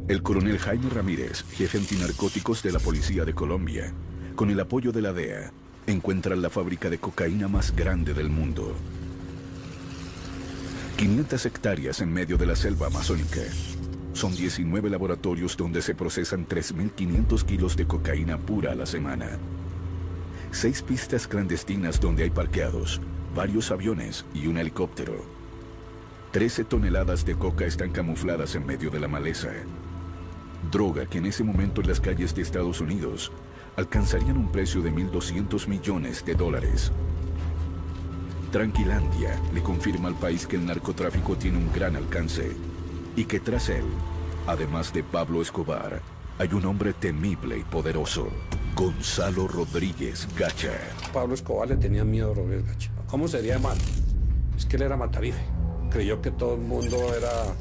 El coronel Jaime Ramírez, jefe antinarcóticos de la Policía de Colombia, con el apoyo de la DEA, encuentra la fábrica de cocaína más grande del mundo. 500 hectáreas en medio de la selva amazónica. Son 19 laboratorios donde se procesan 3.500 kilos de cocaína pura a la semana. 6 pistas clandestinas donde hay parqueados, varios aviones y un helicóptero. 13 toneladas de coca están camufladas en medio de la maleza. Droga que en ese momento en las calles de Estados Unidos alcanzarían un precio de $1.200 millones. Tranquilandia le confirma al país que el narcotráfico tiene un gran alcance y que tras él, además de Pablo Escobar, hay un hombre temible y poderoso, Gonzalo Rodríguez Gacha. Pablo Escobar le tenía miedo a Rodríguez Gacha. ¿Cómo sería mal? Es que él era matarife. Creyó que todo el mundo era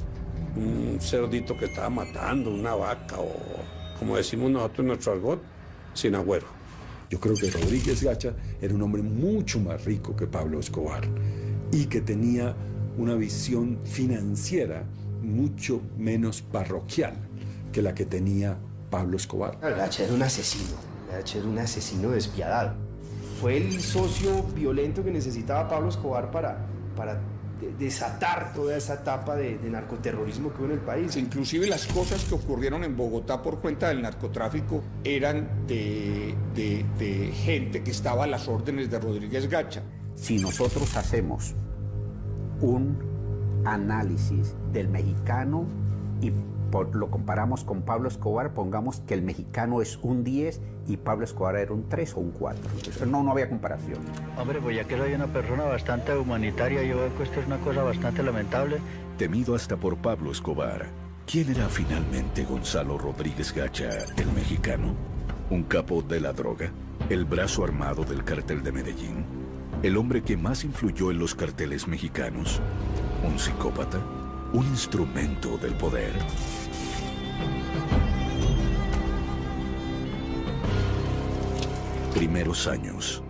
un cerdito que estaba matando, una vaca o, como decimos nosotros en nuestro argot, sin agüero. Yo creo que Rodríguez Gacha era un hombre mucho más rico que Pablo Escobar y que tenía una visión financiera mucho menos parroquial que la que tenía Pablo Escobar. Gacha era un asesino, Gacha era un asesino despiadado. Fue el socio violento que necesitaba Pablo Escobar para desatar toda esa etapa de narcoterrorismo que hubo en el país. Inclusive las cosas que ocurrieron en Bogotá por cuenta del narcotráfico eran de gente que estaba a las órdenes de Rodríguez Gacha. Si nosotros hacemos un análisis del mexicano y lo comparamos con Pablo Escobar, pongamos que el mexicano es un 10 y Pablo Escobar era un 3 o un 4. Entonces, no había comparación. Hombre, pues ya que soy una persona bastante humanitaria, yo veo que esto es una cosa bastante lamentable. Temido hasta por Pablo Escobar, ¿quién era finalmente Gonzalo Rodríguez Gacha, el mexicano? ¿Un capo de la droga? ¿El brazo armado del cártel de Medellín? ¿El hombre que más influyó en los carteles mexicanos? ¿Un psicópata? ¿Un instrumento del poder? Primeros años.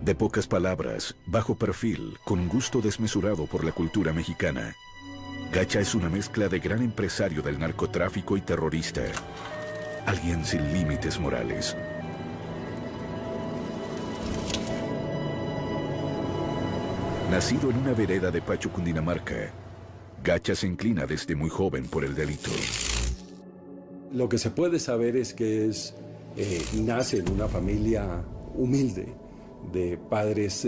De pocas palabras, bajo perfil, con gusto desmesurado por la cultura mexicana. Gacha es una mezcla de gran empresario del narcotráfico y terrorista. Alguien sin límites morales. Nacido en una vereda de Pacho, Cundinamarca, Gacha se inclina desde muy joven por el delito. Lo que se puede saber es que nace en una familia humilde, de padres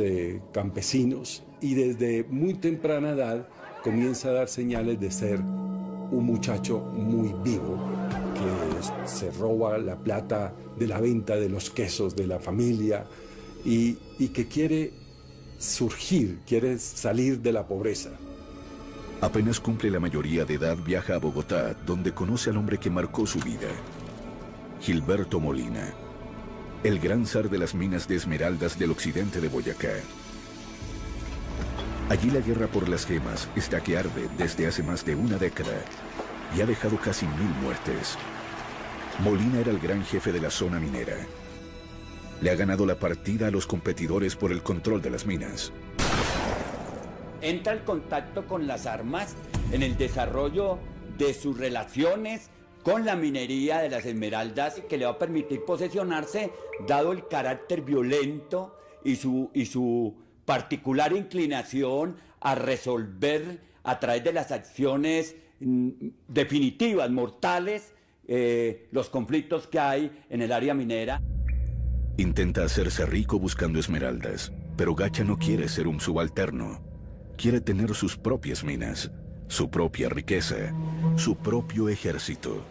campesinos, y desde muy temprana edad comienza a dar señales de ser un muchacho muy vivo, que se roba la plata de la venta de los quesos de la familia y que quiere surgir, quiere salir de la pobreza. Apenas cumple la mayoría de edad, viaja a Bogotá, donde conoce al hombre que marcó su vida, Gilberto Molina, el gran zar de las minas de esmeraldas del occidente de Boyacá. Allí la guerra por las gemas está que arde desde hace más de una década y ha dejado casi 1000 muertes. Molina era el gran jefe de la zona minera. Le ha ganado la partida a los competidores por el control de las minas. Entra el contacto con las armas en el desarrollo de sus relaciones con la minería de las esmeraldas, que le va a permitir posesionarse, dado el carácter violento y su particular inclinación a resolver a través de las acciones definitivas, mortales, los conflictos que hay en el área minera. Intenta hacerse rico buscando esmeraldas, pero Gacha no quiere ser un subalterno. Quiere tener sus propias minas, su propia riqueza, su propio ejército.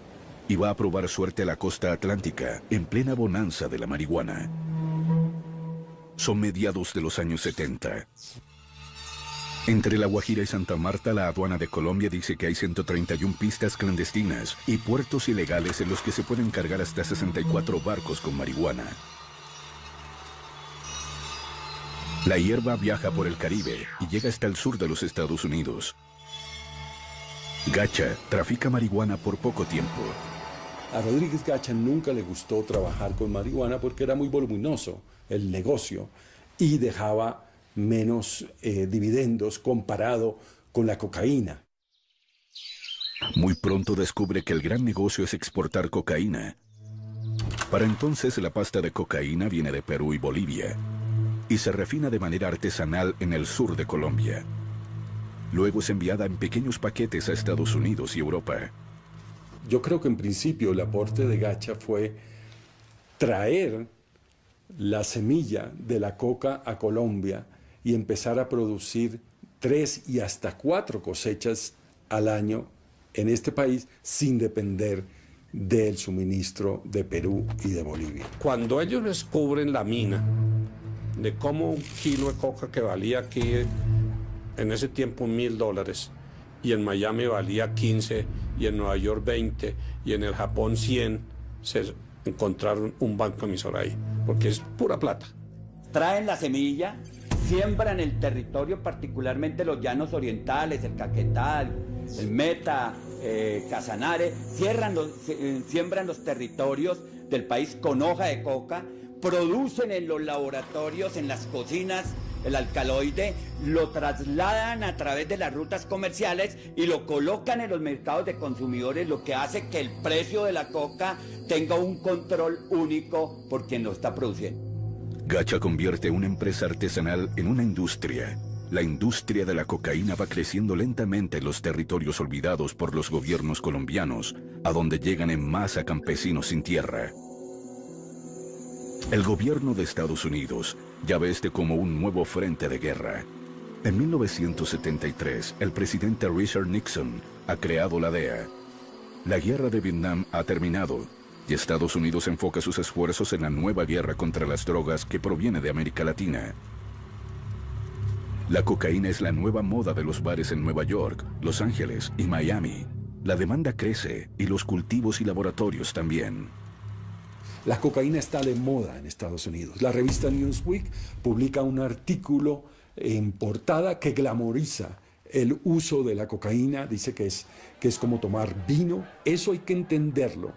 Y va a probar suerte a la costa atlántica, en plena bonanza de la marihuana. Son mediados de los años 70. Entre La Guajira y Santa Marta, la aduana de Colombia dice que hay 131 pistas clandestinas y puertos ilegales en los que se pueden cargar hasta 64 barcos con marihuana. La hierba viaja por el Caribe y llega hasta el sur de los Estados Unidos. Gacha trafica marihuana por poco tiempo. A Rodríguez Gacha nunca le gustó trabajar con marihuana porque era muy voluminoso el negocio y dejaba menos dividendos comparado con la cocaína. Muy pronto descubre que el gran negocio es exportar cocaína. Para entonces la pasta de cocaína viene de Perú y Bolivia y se refina de manera artesanal en el sur de Colombia. Luego es enviada en pequeños paquetes a Estados Unidos y Europa. Yo creo que en principio el aporte de Gacha fue traer la semilla de la coca a Colombia y empezar a producir 3 y hasta 4 cosechas al año en este país sin depender del suministro de Perú y de Bolivia. Cuando ellos descubren la mina, de cómo un kilo de coca que valía aquí en ese tiempo $1.000 y en Miami valía 15 y en Nueva York 20 y en el Japón 100, se encontraron un banco emisor ahí, porque es pura plata. Traen la semilla, siembran el territorio, particularmente los llanos orientales, el Caquetá, el Meta, Casanare, siembran los territorios del país con hoja de coca, producen en los laboratorios, en las cocinas, el alcaloide, lo trasladan a través de las rutas comerciales y lo colocan en los mercados de consumidores, lo que hace que el precio de la coca tenga un control único por quien lo está produciendo. Gacha convierte una empresa artesanal en una industria. La industria de la cocaína va creciendo lentamente en los territorios olvidados por los gobiernos colombianos, a donde llegan en masa campesinos sin tierra. El gobierno de Estados Unidos ya ve este como un nuevo frente de guerra. En 1973, el presidente Richard Nixon ha creado la DEA. La guerra de Vietnam ha terminado y Estados Unidos enfoca sus esfuerzos en la nueva guerra contra las drogas que proviene de América Latina. La cocaína es la nueva moda de los bares en Nueva York, Los Ángeles y Miami. La demanda crece y los cultivos y laboratorios también. La cocaína está de moda en Estados Unidos. La revista Newsweek publica un artículo en portada que glamoriza el uso de la cocaína. Dice que es como tomar vino. Eso hay que entenderlo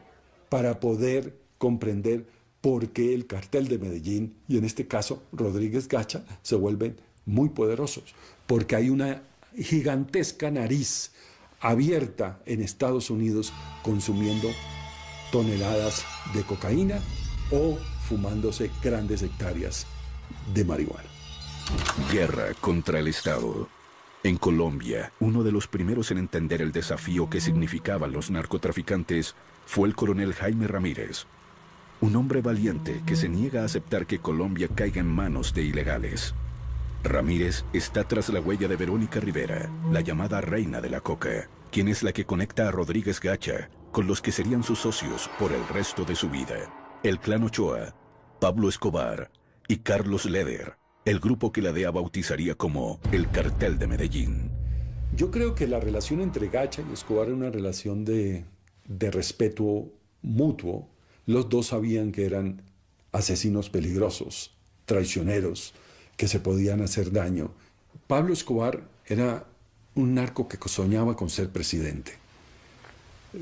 para poder comprender por qué el cartel de Medellín, y en este caso Rodríguez Gacha, se vuelven muy poderosos. Porque hay una gigantesca nariz abierta en Estados Unidos consumiendo toneladas de cocaína o fumándose grandes hectáreas de marihuana. Guerra contra el Estado. En Colombia, uno de los primeros en entender el desafío que significaban los narcotraficantes fue el coronel Jaime Ramírez, un hombre valiente que se niega a aceptar que Colombia caiga en manos de ilegales. Ramírez está tras la huella de Verónica Rivera, la llamada reina de la coca, quien es la que conecta a Rodríguez Gacha con los que serían sus socios por el resto de su vida. El clan Ochoa, Pablo Escobar y Carlos Leder, el grupo que la DEA bautizaría como el Cartel de Medellín. Yo creo que la relación entre Gacha y Escobar era una relación de respeto mutuo. Los dos sabían que eran asesinos peligrosos, traicioneros, que se podían hacer daño. Pablo Escobar era un narco que soñaba con ser presidente,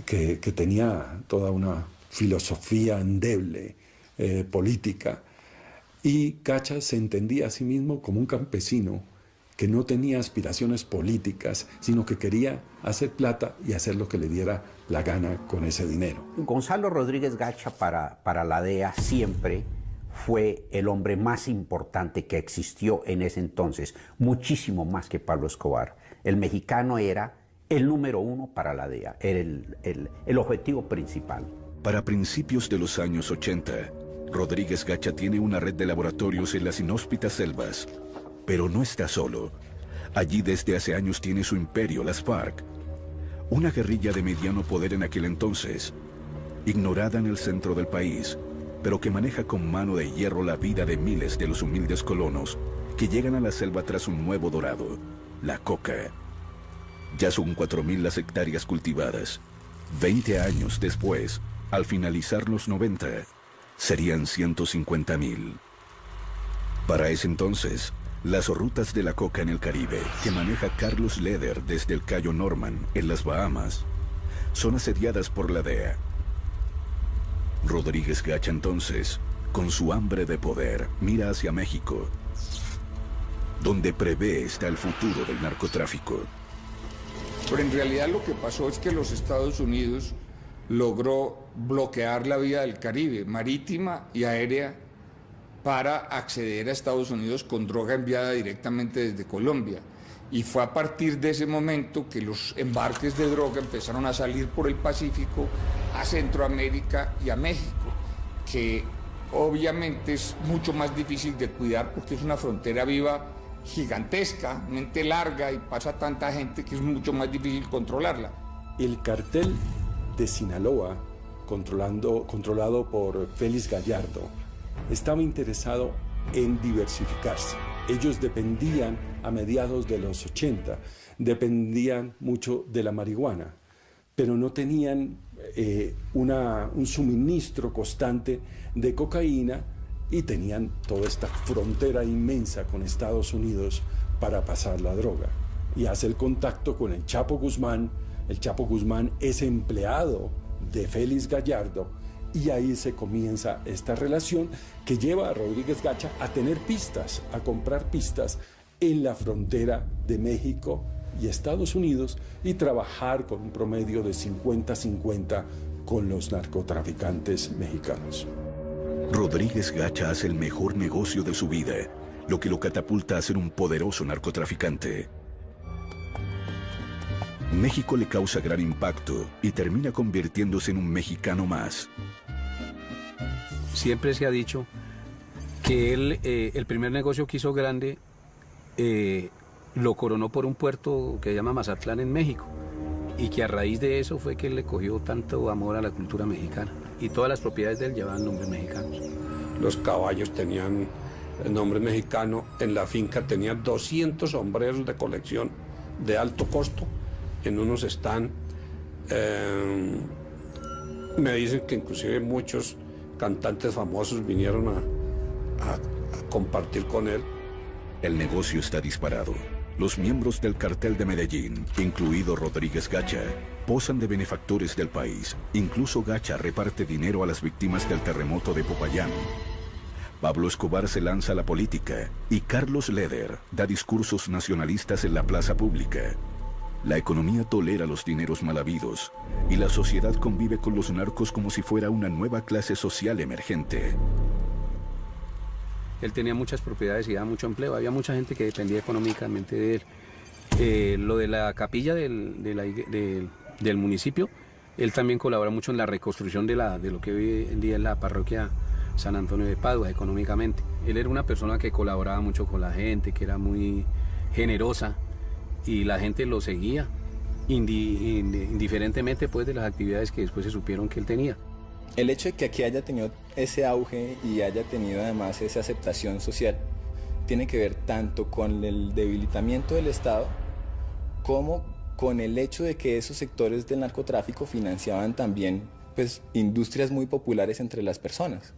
que tenía toda una filosofía endeble, política, y Gacha se entendía a sí mismo como un campesino que no tenía aspiraciones políticas, sino que quería hacer plata y hacer lo que le diera la gana con ese dinero. Gonzalo Rodríguez Gacha para la DEA siempre fue el hombre más importante que existió en ese entonces, muchísimo más que Pablo Escobar. El mexicano era el número 1 para la DEA, era el objetivo principal. Para principios de los años 80, Rodríguez Gacha tiene una red de laboratorios en las inhóspitas selvas. Pero no está solo. Allí desde hace años tiene su imperio, las FARC. Una guerrilla de mediano poder en aquel entonces, ignorada en el centro del país, pero que maneja con mano de hierro la vida de miles de los humildes colonos que llegan a la selva tras un nuevo dorado, la coca. Ya son 4.000 las hectáreas cultivadas. 20 años después, al finalizar los 90, serían 150.000. Para ese entonces, las rutas de la coca en el Caribe, que maneja Carlos Leder desde el Cayo Norman, en las Bahamas, son asediadas por la DEA. Rodríguez Gacha entonces, con su hambre de poder, mira hacia México, donde prevé está el futuro del narcotráfico. Pero en realidad lo que pasó es que los Estados Unidos logró bloquear la vía del Caribe, marítima y aérea, para acceder a Estados Unidos con droga enviada directamente desde Colombia. Y fue a partir de ese momento que los embarques de droga empezaron a salir por el Pacífico a Centroamérica y a México, que obviamente es mucho más difícil de cuidar porque es una frontera viva gigantescamente larga y pasa tanta gente que es mucho más difícil controlarla. El cartel de Sinaloa, controlado por Félix Gallardo, estaba interesado en diversificarse. Ellos dependían, a mediados de los 80, dependían mucho de la marihuana, pero no tenían un suministro constante de cocaína y tenían toda esta frontera inmensa con Estados Unidos para pasar la droga. Y hace el contacto con el Chapo Guzmán. El Chapo Guzmán es empleado de Félix Gallardo y ahí se comienza esta relación que lleva a Rodríguez Gacha a tener pistas, a comprar pistas en la frontera de México y Estados Unidos y trabajar con un promedio de 50-50 con los narcotraficantes mexicanos. Rodríguez Gacha hace el mejor negocio de su vida, lo que lo catapulta a ser un poderoso narcotraficante. México le causa gran impacto y termina convirtiéndose en un mexicano más. Siempre se ha dicho que él, el primer negocio que hizo grande, lo coronó por un puerto que se llama Mazatlán en México, y que a raíz de eso fue que él le cogió tanto amor a la cultura mexicana, y todas las propiedades de él llevaban nombres mexicanos. Los caballos tenían el nombre mexicano, en la finca tenía 200 sombreros de colección de alto costo, en unos están, me dicen que inclusive muchos cantantes famosos vinieron a compartir con él. El negocio está disparado. Los miembros del cartel de Medellín, incluido Rodríguez Gacha, posan de benefactores del país. Incluso Gacha reparte dinero a las víctimas del terremoto de Popayán. Pablo Escobar se lanza a la política y Carlos Leder da discursos nacionalistas en la plaza pública. La economía tolera los dineros mal habidos y la sociedad convive con los narcos como si fuera una nueva clase social emergente. Él tenía muchas propiedades y daba mucho empleo, había mucha gente que dependía económicamente de él. Lo de la capilla del municipio, él también colabora mucho en la reconstrucción de lo que hoy en día es la parroquia San Antonio de Padua económicamente. Él era una persona que colaboraba mucho con la gente, que era muy generosa y la gente lo seguía indiferentemente pues, de las actividades que después se supieron que él tenía. El hecho de que aquí haya tenido ese auge y haya tenido además esa aceptación social tiene que ver tanto con el debilitamiento del Estado como con el hecho de que esos sectores del narcotráfico financiaban también pues, industrias muy populares entre las personas,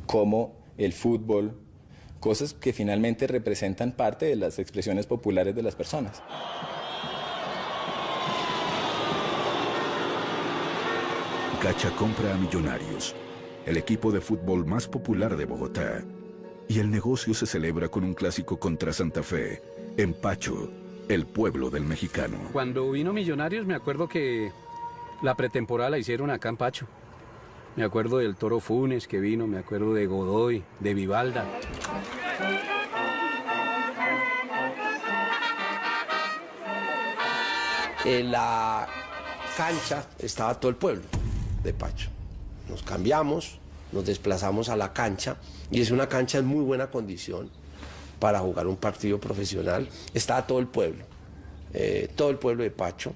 como el fútbol, cosas que finalmente representan parte de las expresiones populares de las personas. Gacha compra a Millonarios, el equipo de fútbol más popular de Bogotá, y el negocio se celebra con un clásico contra Santa Fe, en Pacho, el pueblo del mexicano. Cuando vino Millonarios me acuerdo que la pretemporada la hicieron acá en Pacho. Me acuerdo del Toro Funes que vino, me acuerdo de Godoy, de Vivalda. En la cancha estaba todo el pueblo de Pacho. Nos cambiamos, nos desplazamos a la cancha y es una cancha en muy buena condición para jugar un partido profesional. Estaba todo el pueblo de Pacho.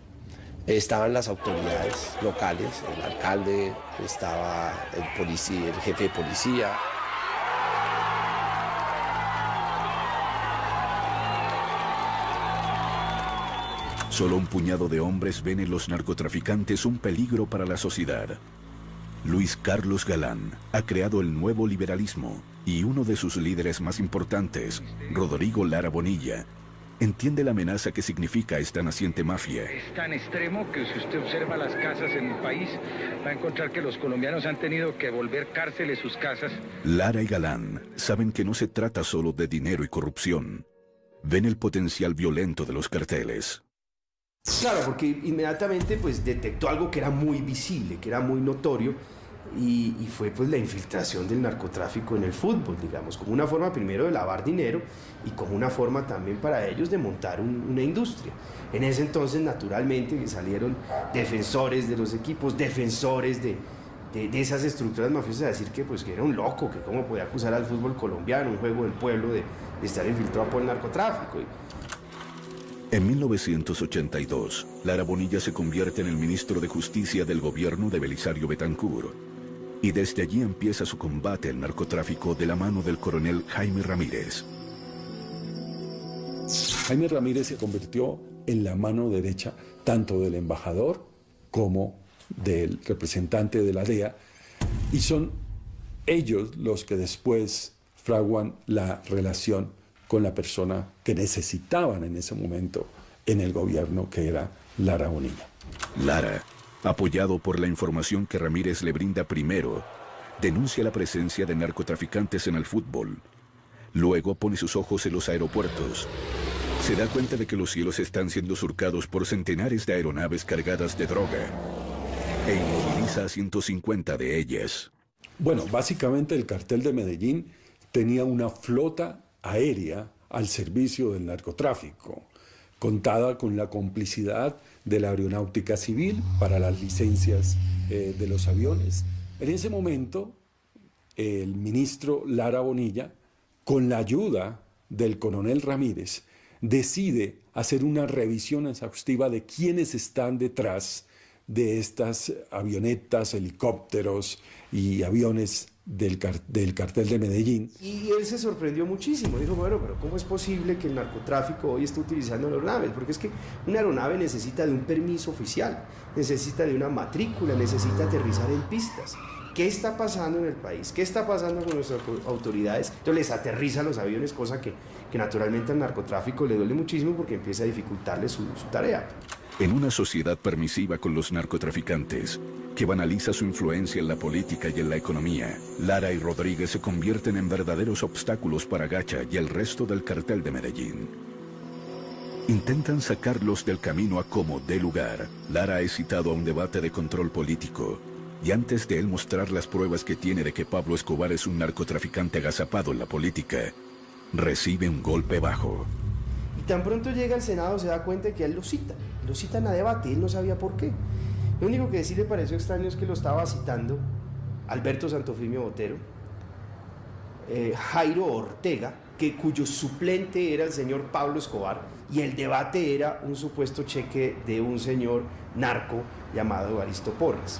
Estaban las autoridades locales, el alcalde, estaba el policía, el jefe de policía. Solo un puñado de hombres ven en los narcotraficantes un peligro para la sociedad. Luis Carlos Galán ha creado el nuevo liberalismo y uno de sus líderes más importantes, Rodrigo Lara Bonilla, entiende la amenaza que significa esta naciente mafia. Es tan extremo que si usted observa las casas en el país, va a encontrar que los colombianos han tenido que volver cárceles sus casas. Lara y Galán saben que no se trata solo de dinero y corrupción. Ven el potencial violento de los carteles. Claro, porque inmediatamente pues detectó algo que era muy visible, que era muy notorio, y fue pues la infiltración del narcotráfico en el fútbol, digamos, como una forma primero de lavar dinero y como una forma también para ellos de montar una industria. En ese entonces, naturalmente, salieron defensores de los equipos, defensores de esas estructuras mafiosas, a decir que era un loco, que cómo podía acusar al fútbol colombiano, un juego del pueblo, de estar infiltrado por el narcotráfico. En 1982, Lara Bonilla se convierte en el ministro de Justicia del gobierno de Belisario Betancur, y desde allí empieza su combate al narcotráfico de la mano del coronel Jaime Ramírez. Jaime Ramírez se convirtió en la mano derecha tanto del embajador como del representante de la DEA, y son ellos los que después fraguan la relación con la persona que necesitaban en ese momento en el gobierno, que era Lara Bonilla. Lara, apoyado por la información que Ramírez le brinda primero, denuncia la presencia de narcotraficantes en el fútbol. Luego pone sus ojos en los aeropuertos. Se da cuenta de que los cielos están siendo surcados por centenares de aeronaves cargadas de droga e inmoviliza a 150 de ellas. Bueno, básicamente el cartel de Medellín tenía una flota aérea al servicio del narcotráfico, contada con la complicidad de la aeronáutica civil para las licencias de los aviones. En ese momento, el ministro Lara Bonilla, con la ayuda del coronel Ramírez, decide hacer una revisión exhaustiva de quiénes están detrás de estas avionetas, helicópteros y aviones del cartel de Medellín. Y él se sorprendió muchísimo, dijo, bueno, pero ¿cómo es posible que el narcotráfico hoy esté utilizando aeronaves? Porque es que una aeronave necesita de un permiso oficial, necesita de una matrícula, necesita aterrizar en pistas. ¿Qué está pasando en el país? ¿Qué está pasando con nuestras autoridades? Entonces les aterrizan los aviones, cosa que naturalmente al narcotráfico le duele muchísimo porque empieza a dificultarle su tarea. En una sociedad permisiva con los narcotraficantes, que banaliza su influencia en la política y en la economía, Lara y Rodríguez se convierten en verdaderos obstáculos para Gacha y el resto del cartel de Medellín. Intentan sacarlos del camino a como dé lugar. Lara es citado a un debate de control político, y antes de él mostrar las pruebas que tiene de que Pablo Escobar es un narcotraficante agazapado en la política, recibe un golpe bajo. Y tan pronto llega al Senado se da cuenta de que él lo citan a debate, él no sabía por qué. Lo único que sí le pareció extraño es que lo estaba citando Alberto Santofimio Botero, Jairo Ortega, cuyo suplente era el señor Pablo Escobar, y el debate era un supuesto cheque de un señor narco llamado Evaristo Porras.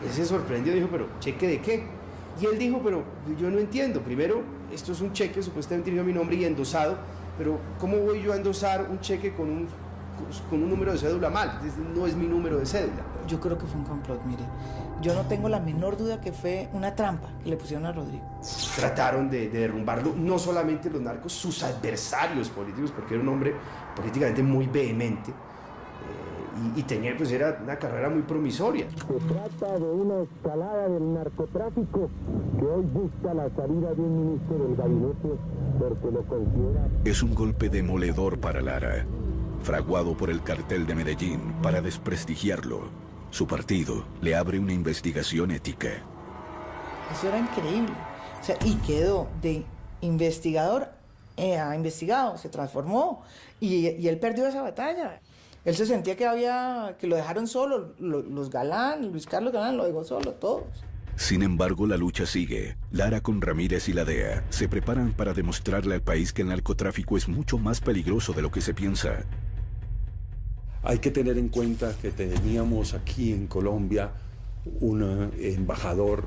Él se sorprendió y dijo, ¿pero cheque de qué? Y él dijo, pero yo no entiendo. Primero, esto es un cheque supuestamente dirigido a mi nombre y endosado, pero ¿cómo voy yo a endosar un cheque con un número de cédula mal? No es mi número de cédula. Yo creo que fue un complot, mire. Yo no tengo la menor duda que fue una trampa que le pusieron a Rodrigo. Trataron de derrumbarlo, no solamente los narcos, sus adversarios políticos, porque era un hombre políticamente muy vehemente. Y tenía, pues era una carrera muy promisoria. Se trata de una escalada del narcotráfico que hoy busca la salida de un ministro del gabinete porque lo considera... Es un golpe demoledor para Lara, fraguado por el cartel de Medellín para desprestigiarlo. Su partido le abre una investigación ética. Eso era increíble. O sea, y quedó de investigador a investigado, se transformó y él perdió esa batalla. Él se sentía que lo dejaron solo, los Galán, Luis Carlos Galán lo dejó solo, todos. Sin embargo, la lucha sigue. Lara con Ramírez y la DEA se preparan para demostrarle al país que el narcotráfico es mucho más peligroso de lo que se piensa. Hay que tener en cuenta que teníamos aquí en Colombia un embajador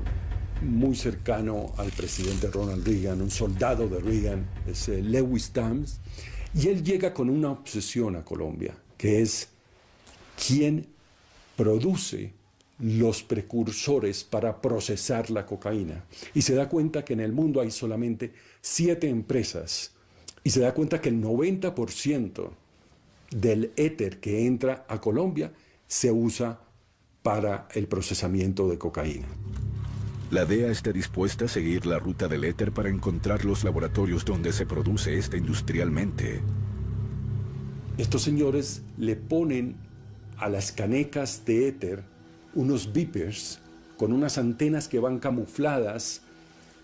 muy cercano al presidente Ronald Reagan, un soldado de Reagan, es Lewis Tams, y él llega con una obsesión a Colombia, que es quién produce los precursores para procesar la cocaína. Y se da cuenta que en el mundo hay solamente 7 empresas. Y se da cuenta que el 90% del éter que entra a Colombia se usa para el procesamiento de cocaína. La DEA está dispuesta a seguir la ruta del éter para encontrar los laboratorios donde se produce esta industrialmente. Estos señores le ponen a las canecas de éter unos beepers con unas antenas que van camufladas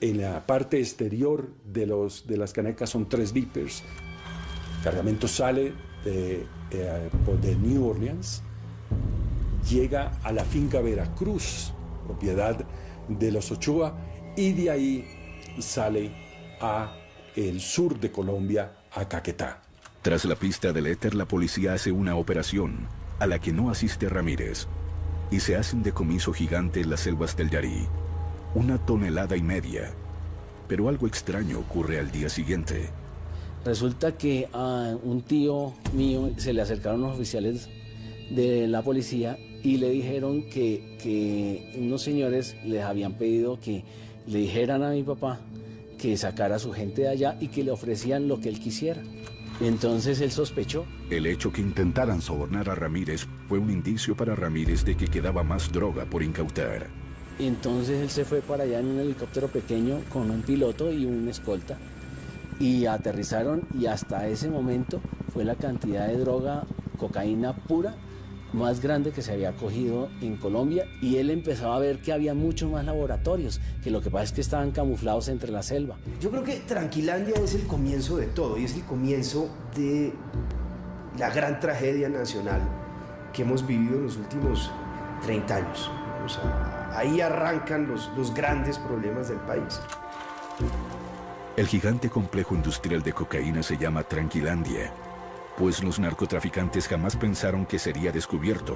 en la parte exterior de las canecas. Son 3 beepers. El cargamento sale de New Orleans, llega a la finca Veracruz, propiedad de los Ochoa, y de ahí sale a el sur de Colombia, a Caquetá. Tras la pista del éter, la policía hace una operación a la que no asiste Ramírez y se hace un decomiso gigante en las selvas del Yarí, 1,5 toneladas. Pero algo extraño ocurre al día siguiente. Resulta que a un tío mío se le acercaron unos oficiales de la policía y le dijeron que unos señores les habían pedido que le dijeran a mi papá que sacara a su gente de allá y que le ofrecían lo que él quisiera. Entonces él sospechó. El hecho que intentaran sobornar a Ramírez fue un indicio para Ramírez de que quedaba más droga por incautar. Entonces él se fue para allá en un helicóptero pequeño con un piloto y un escolta y aterrizaron, y hasta ese momento fue la cantidad de droga, cocaína pura, más grande que se había cogido en Colombia, y él empezaba a ver que había muchos más laboratorios, que lo que pasa es que estaban camuflados entre la selva. Yo creo que Tranquilandia es el comienzo de todo, y es el comienzo de la gran tragedia nacional que hemos vivido en los últimos 30 años. O sea, ahí arrancan los grandes problemas del país. El gigante complejo industrial de cocaína se llama Tranquilandia, pues los narcotraficantes jamás pensaron que sería descubierto.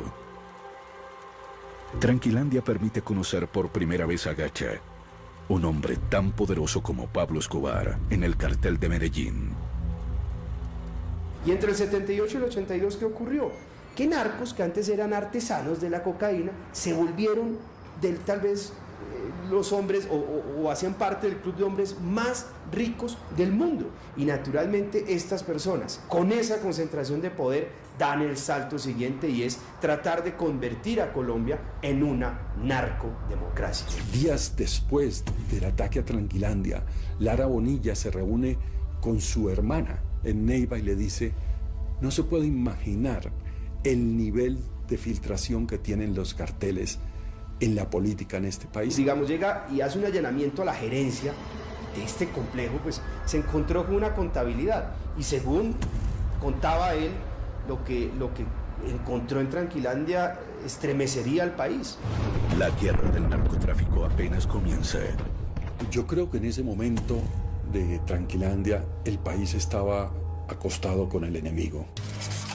Tranquilandia permite conocer por primera vez a Gacha, un hombre tan poderoso como Pablo Escobar en el cartel de Medellín. Y entre el 78 y el 82, ¿qué ocurrió? Que narcos que antes eran artesanos de la cocaína se volvieron tal vez los hombres o hacían parte del club de hombres más ricos del mundo. Y naturalmente estas personas, con esa concentración de poder, dan el salto siguiente, y es tratar de convertir a Colombia en una narcodemocracia. Días después del ataque a Tranquilandia, Lara Bonilla se reúne con su hermana en Neiva y le dice: no se puede imaginar el nivel de filtración que tienen los carteles en la política en este país. Digamos, llega y hace un allanamiento a la gerencia de este complejo, pues se encontró con una contabilidad, y según contaba él, lo que encontró en Tranquilandia estremecería al país. La guerra del narcotráfico apenas comienza. Yo creo que en ese momento de Tranquilandia el país estaba acostado con el enemigo.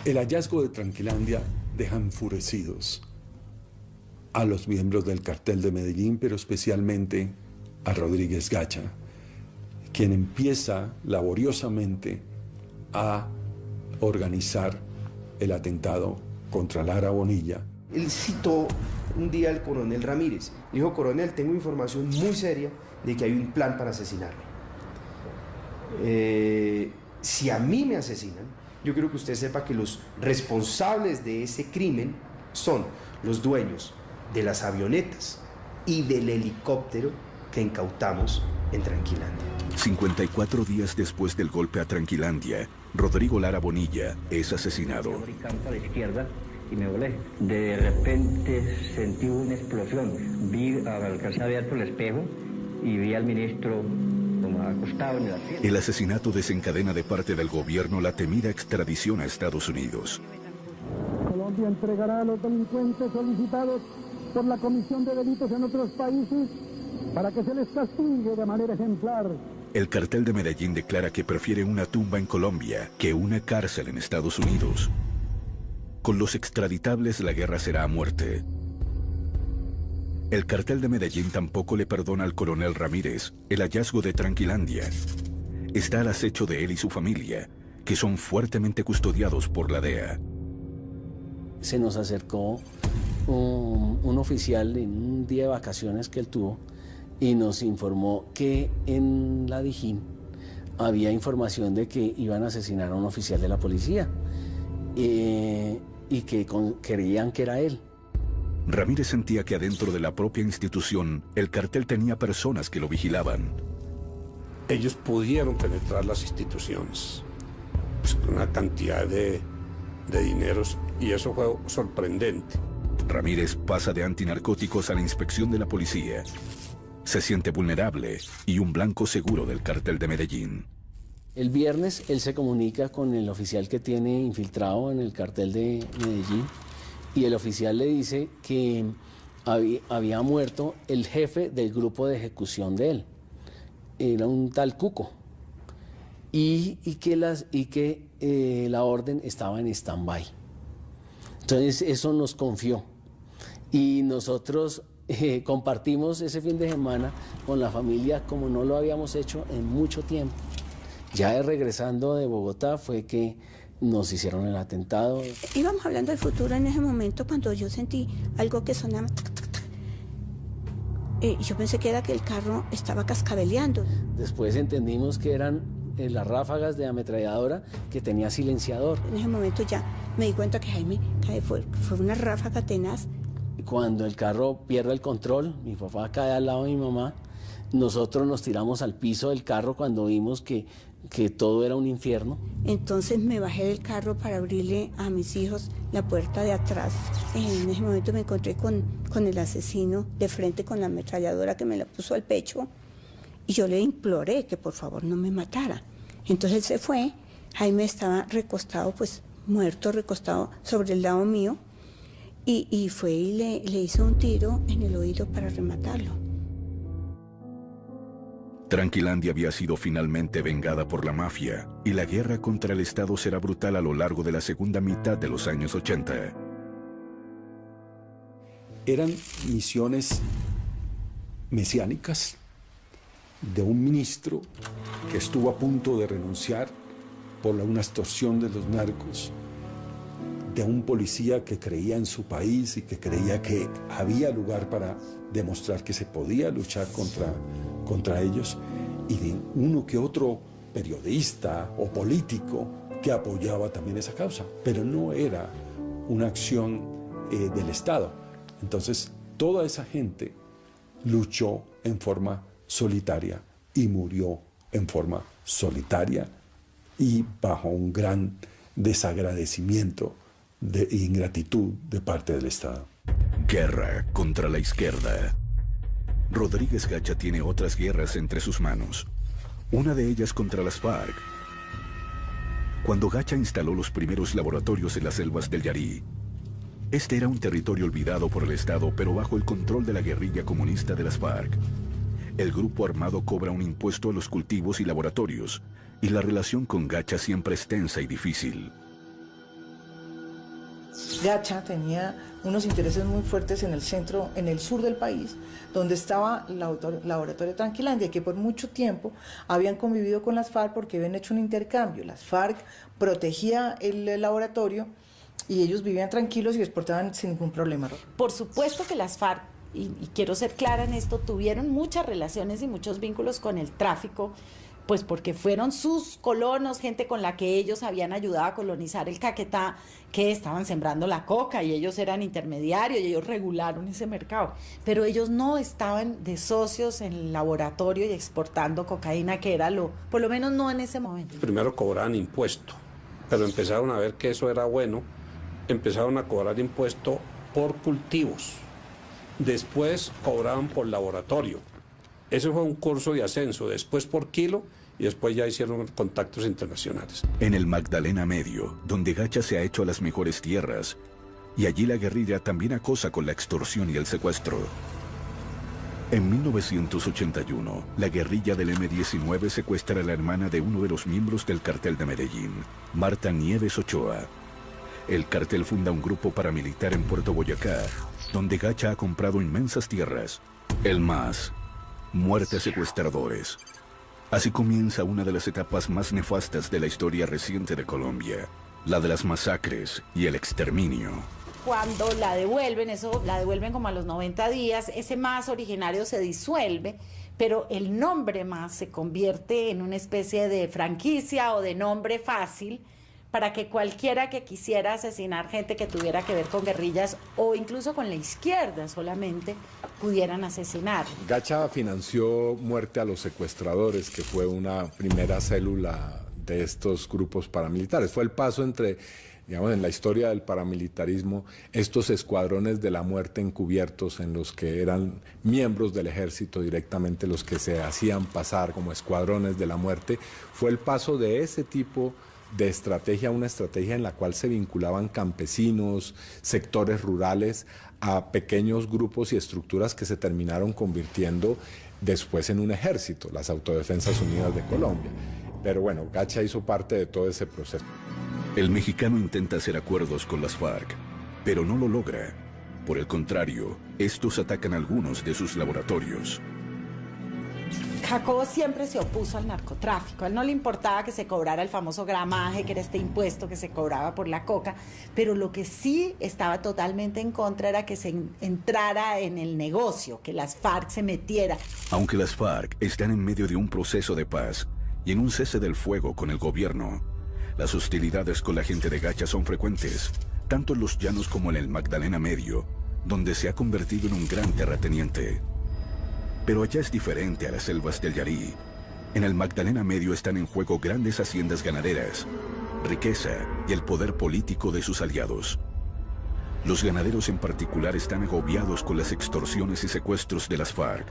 El hallazgo de Tranquilandia deja enfurecidos a los miembros del cartel de Medellín, pero especialmente a Rodríguez Gacha, quien empieza laboriosamente a organizar el atentado contra Lara Bonilla. Él citó un día al coronel Ramírez. Dijo: coronel, tengo información muy seria de que hay un plan para asesinarme. Si a mí me asesinan, yo quiero que usted sepa que los responsables de ese crimen son los dueños de las avionetas y del helicóptero que incautamos en Tranquilandia. 54 días después del golpe a Tranquilandia, Rodrigo Lara Bonilla es asesinado. A la izquierda y me volé. De repente sentí una explosión. Alcancé a ver por el espejo y vi al ministro como acostado en el asiento. El asesinato desencadena de parte del gobierno la temida extradición a Estados Unidos. Colombia entregará a los delincuentes solicitados por la comisión de delitos en otros países para que se les castigue de manera ejemplar. El cartel de Medellín declara que prefiere una tumba en Colombia que una cárcel en Estados Unidos. Con los extraditables la guerra será a muerte. El cartel de Medellín tampoco le perdona al coronel Ramírez el hallazgo de Tranquilandia. Está al acecho de él y su familia, que son fuertemente custodiados por la DEA. Se nos acercó un oficial en un día de vacaciones que él tuvo y nos informó que en la Dijín había información de que iban a asesinar a un oficial de la policía y que creían que era él. Ramírez sentía que adentro de la propia institución el cartel tenía personas que lo vigilaban. Ellos pudieron penetrar las instituciones, pues, con una cantidad de de dineros, y eso fue sorprendente. Ramírez pasa de antinarcóticos a la inspección de la policía. Se siente vulnerable y un blanco seguro del cartel de Medellín. El viernes él se comunica con el oficial que tiene infiltrado en el cartel de Medellín y el oficial le dice que había muerto el jefe del grupo de ejecución de él. Era un tal Cuco. Y que la orden estaba en stand-by. Entonces eso nos confió. Y nosotros compartimos ese fin de semana con la familia como no lo habíamos hecho en mucho tiempo. Ya regresando de Bogotá fue que nos hicieron el atentado. Íbamos hablando del futuro en ese momento cuando yo sentí algo que sonaba. Yo pensé que era que el carro estaba cascabeleando. Después entendimos que eran las ráfagas de ametralladora que tenía silenciador. En ese momento ya me di cuenta que Jaime fue una ráfaga tenaz. Cuando el carro pierde el control, mi papá cae al lado de mi mamá, nosotros nos tiramos al piso del carro cuando vimos que todo era un infierno. Entonces me bajé del carro para abrirle a mis hijos la puerta de atrás. En ese momento me encontré con el asesino de frente con la ametralladora que me la puso al pecho y yo le imploré que por favor no me matara. Entonces él se fue, Jaime estaba recostado, pues muerto, recostado sobre el lado mío y fue y le hizo un tiro en el oído para rematarlo. Tranquilandia había sido finalmente vengada por la mafia y la guerra contra el Estado será brutal a lo largo de la segunda mitad de los años 80. Eran misiones mesiánicas de un ministro que estuvo a punto de renunciar por una extorsión de los narcos, de un policía que creía en su país y que creía que había lugar para demostrar que se podía luchar contra ellos, y de uno que otro periodista o político que apoyaba también esa causa, pero no era una acción del Estado. Entonces, toda esa gente luchó en forma solitaria y murió en forma solitaria y bajo un gran desagradecimiento e ingratitud de parte del Estado. Guerra contra la izquierda. Rodríguez Gacha tiene otras guerras entre sus manos. Una de ellas contra las FARC. Cuando Gacha instaló los primeros laboratorios en las selvas del Yarí, este era un territorio olvidado por el Estado, pero bajo el control de la guerrilla comunista de las FARC. El grupo armado cobra un impuesto a los cultivos y laboratorios, y la relación con Gacha siempre es tensa y difícil. Gacha tenía unos intereses muy fuertes en el centro, en el sur del país, donde estaba el laboratorio Tranquilandia, que por mucho tiempo habían convivido con las FARC porque habían hecho un intercambio. Las FARC protegía el laboratorio y ellos vivían tranquilos y exportaban sin ningún problema. Por supuesto que las FARC, y quiero ser clara en esto, tuvieron muchas relaciones y muchos vínculos con el tráfico, pues porque fueron sus colonos, gente con la que ellos habían ayudado a colonizar el Caquetá, que estaban sembrando la coca y ellos eran intermediarios y ellos regularon ese mercado. Pero ellos no estaban de socios en el laboratorio y exportando cocaína, que era por lo menos no en ese momento. Primero cobraban impuesto, pero empezaron a ver que eso era bueno, empezaron a cobrar impuesto por cultivos. Después cobraban por laboratorio. Ese fue un curso de ascenso, después por kilo y después ya hicieron contactos internacionales. En el Magdalena Medio, donde Gacha se ha hecho a las mejores tierras, y allí la guerrilla también acosa con la extorsión y el secuestro. En 1981, la guerrilla del M-19 secuestra a la hermana de uno de los miembros del cartel de Medellín, Marta Nieves Ochoa. El cartel funda un grupo paramilitar en Puerto Boyacá, donde Gacha ha comprado inmensas tierras. El MAS, muerte a secuestradores. Así comienza una de las etapas más nefastas de la historia reciente de Colombia, la de las masacres y el exterminio. Cuando la devuelven, la devuelven como a los 90 días, ese MAS originario se disuelve, pero el nombre MAS se convierte en una especie de franquicia o de nombre fácil para que cualquiera que quisiera asesinar gente que tuviera que ver con guerrillas o incluso con la izquierda solamente pudieran asesinar. Gacha financió Muerte a los Secuestradores, que fue una primera célula de estos grupos paramilitares. Fue el paso entre digamos, en la historia del paramilitarismo, estos escuadrones de la muerte encubiertos en los que eran miembros del ejército directamente los que se hacían pasar como escuadrones de la muerte, fue el paso de ese tipo de estrategia a una estrategia en la cual se vinculaban campesinos, sectores rurales, a pequeños grupos y estructuras que se terminaron convirtiendo después en un ejército, las Autodefensas Unidas de Colombia. Pero bueno, Gacha hizo parte de todo ese proceso. El mexicano intenta hacer acuerdos con las FARC, pero no lo logra. Por el contrario, estos atacan algunos de sus laboratorios. Jacobo siempre se opuso al narcotráfico. A él no le importaba que se cobrara el famoso gramaje, que era este impuesto que se cobraba por la coca, pero lo que sí estaba totalmente en contra era que se entrara en el negocio, que las FARC se metiera. Aunque las FARC están en medio de un proceso de paz y en un cese del fuego con el gobierno, las hostilidades con la gente de Gacha son frecuentes, tanto en los llanos como en el Magdalena Medio, donde se ha convertido en un gran terrateniente. Pero allá es diferente a las selvas del Yarí. En el Magdalena Medio están en juego grandes haciendas ganaderas, riqueza y el poder político de sus aliados. Los ganaderos en particular están agobiados con las extorsiones y secuestros de las FARC,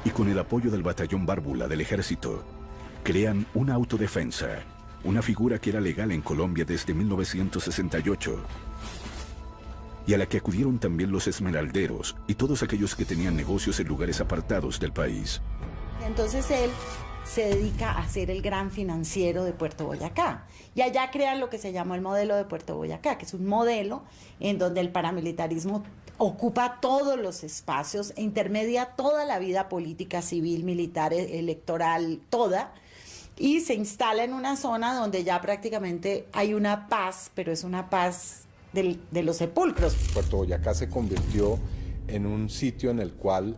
y con el apoyo del batallón Bárbula del ejército, crean una autodefensa, una figura que era legal en Colombia desde 1968. Y a la que acudieron también los esmeralderos y todos aquellos que tenían negocios en lugares apartados del país. Entonces él se dedica a ser el gran financiero de Puerto Boyacá. Y allá crean lo que se llamó el modelo de Puerto Boyacá, que es un modelo en donde el paramilitarismo ocupa todos los espacios e intermedia toda la vida política, civil, militar, electoral, toda, y se instala en una zona donde ya prácticamente hay una paz, pero es una paz de los sepulcros. Puerto Boyacá se convirtió en un sitio en el cual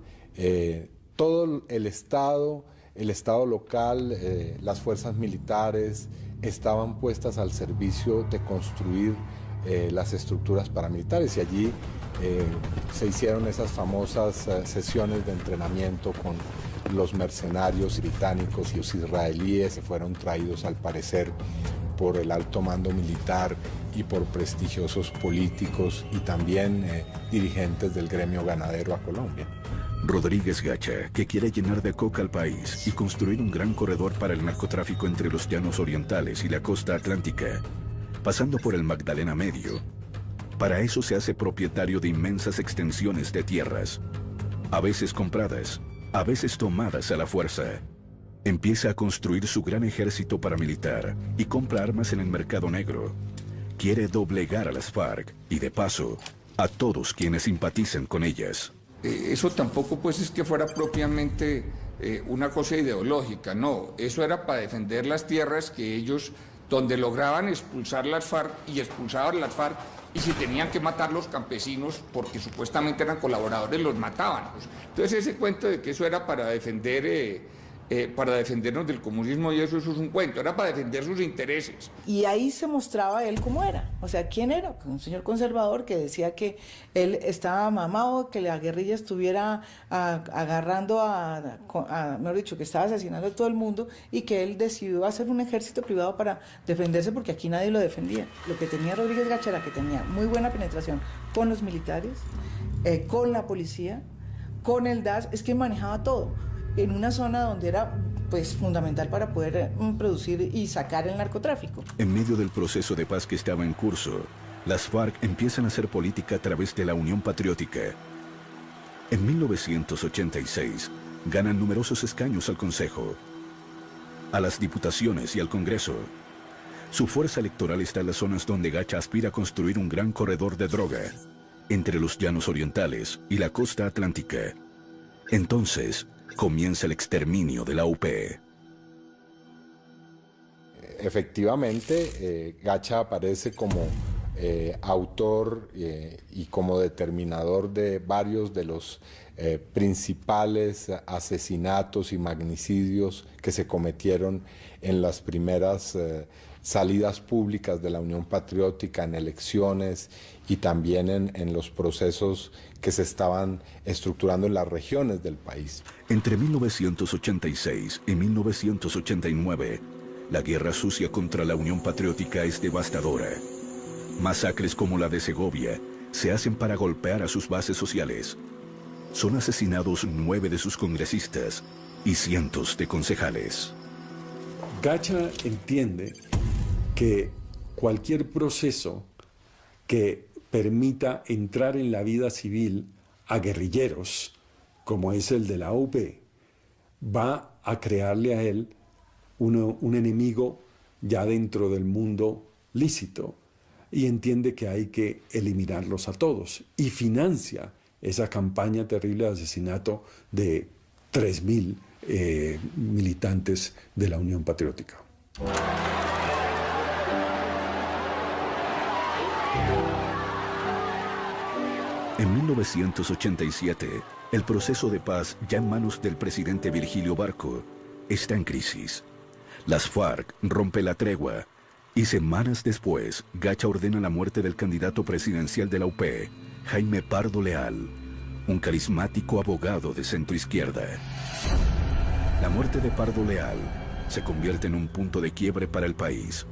todo el Estado local, las fuerzas militares estaban puestas al servicio de construir las estructuras paramilitares, y allí se hicieron esas famosas sesiones de entrenamiento con los mercenarios británicos y los israelíes, que fueron traídos al parecer por el alto mando militar y por prestigiosos políticos y también dirigentes del gremio ganadero a Colombia. Rodríguez Gacha, que quiere llenar de coca al país y construir un gran corredor para el narcotráfico entre los llanos orientales y la costa atlántica, pasando por el Magdalena Medio. Para eso se hace propietario de inmensas extensiones de tierras, a veces compradas, a veces tomadas a la fuerza. Empieza a construir su gran ejército paramilitar y compra armas en el mercado negro. Quiere doblegar a las FARC y, de paso, a todos quienes simpatizan con ellas. Eso tampoco pues es que fuera propiamente una cosa ideológica, no. Eso era para defender las tierras que ellos, donde lograban expulsar las FARC y expulsaban las FARC, y si tenían que matar los campesinos porque supuestamente eran colaboradores, los mataban. Entonces ese cuento de que eso era para defender... para defendernos del comunismo y eso es un cuento, era para defender sus intereses. Y ahí se mostraba él cómo era, o sea, ¿quién era? Un señor conservador que decía que él estaba mamado, que la guerrilla estuviera agarrando mejor dicho, que estaba asesinando a todo el mundo, y que él decidió hacer un ejército privado para defenderse porque aquí nadie lo defendía. Lo que tenía Rodríguez Gacha era que tenía muy buena penetración con los militares, con la policía, con el DAS, es que manejaba todo en una zona donde era pues fundamental para poder producir y sacar el narcotráfico. En medio del proceso de paz que estaba en curso, las FARC empiezan a hacer política a través de la Unión Patriótica. En 1986 ganan numerosos escaños al Consejo, a las diputaciones y al Congreso. Su fuerza electoral está en las zonas donde Gacha aspira a construir un gran corredor de droga, entre los llanos orientales y la costa atlántica. Entonces, comienza el exterminio de la UP. Efectivamente, Gacha aparece como autor y como determinador de varios de los principales asesinatos y magnicidios que se cometieron en las primeras salidas públicas de la Unión Patriótica, en elecciones y también en los procesos que se estaban estructurando en las regiones del país. Entre 1986 y 1989, la guerra sucia contra la Unión Patriótica es devastadora. Masacres como la de Segovia se hacen para golpear a sus bases sociales. Son asesinados 9 de sus congresistas y cientos de concejales. Gacha entiende que cualquier proceso que permita entrar en la vida civil a guerrilleros, como es el de la UP, va a crearle a él un enemigo ya dentro del mundo lícito, y entiende que hay que eliminarlos a todos, y financia esa campaña terrible de asesinato de 3.000 militantes de la Unión Patriótica. En 1987, el proceso de paz, ya en manos del presidente Virgilio Barco, está en crisis. Las FARC rompen la tregua y semanas después, Gacha ordena la muerte del candidato presidencial de la UP, Jaime Pardo Leal, un carismático abogado de centroizquierda. La muerte de Pardo Leal se convierte en un punto de quiebre para el país.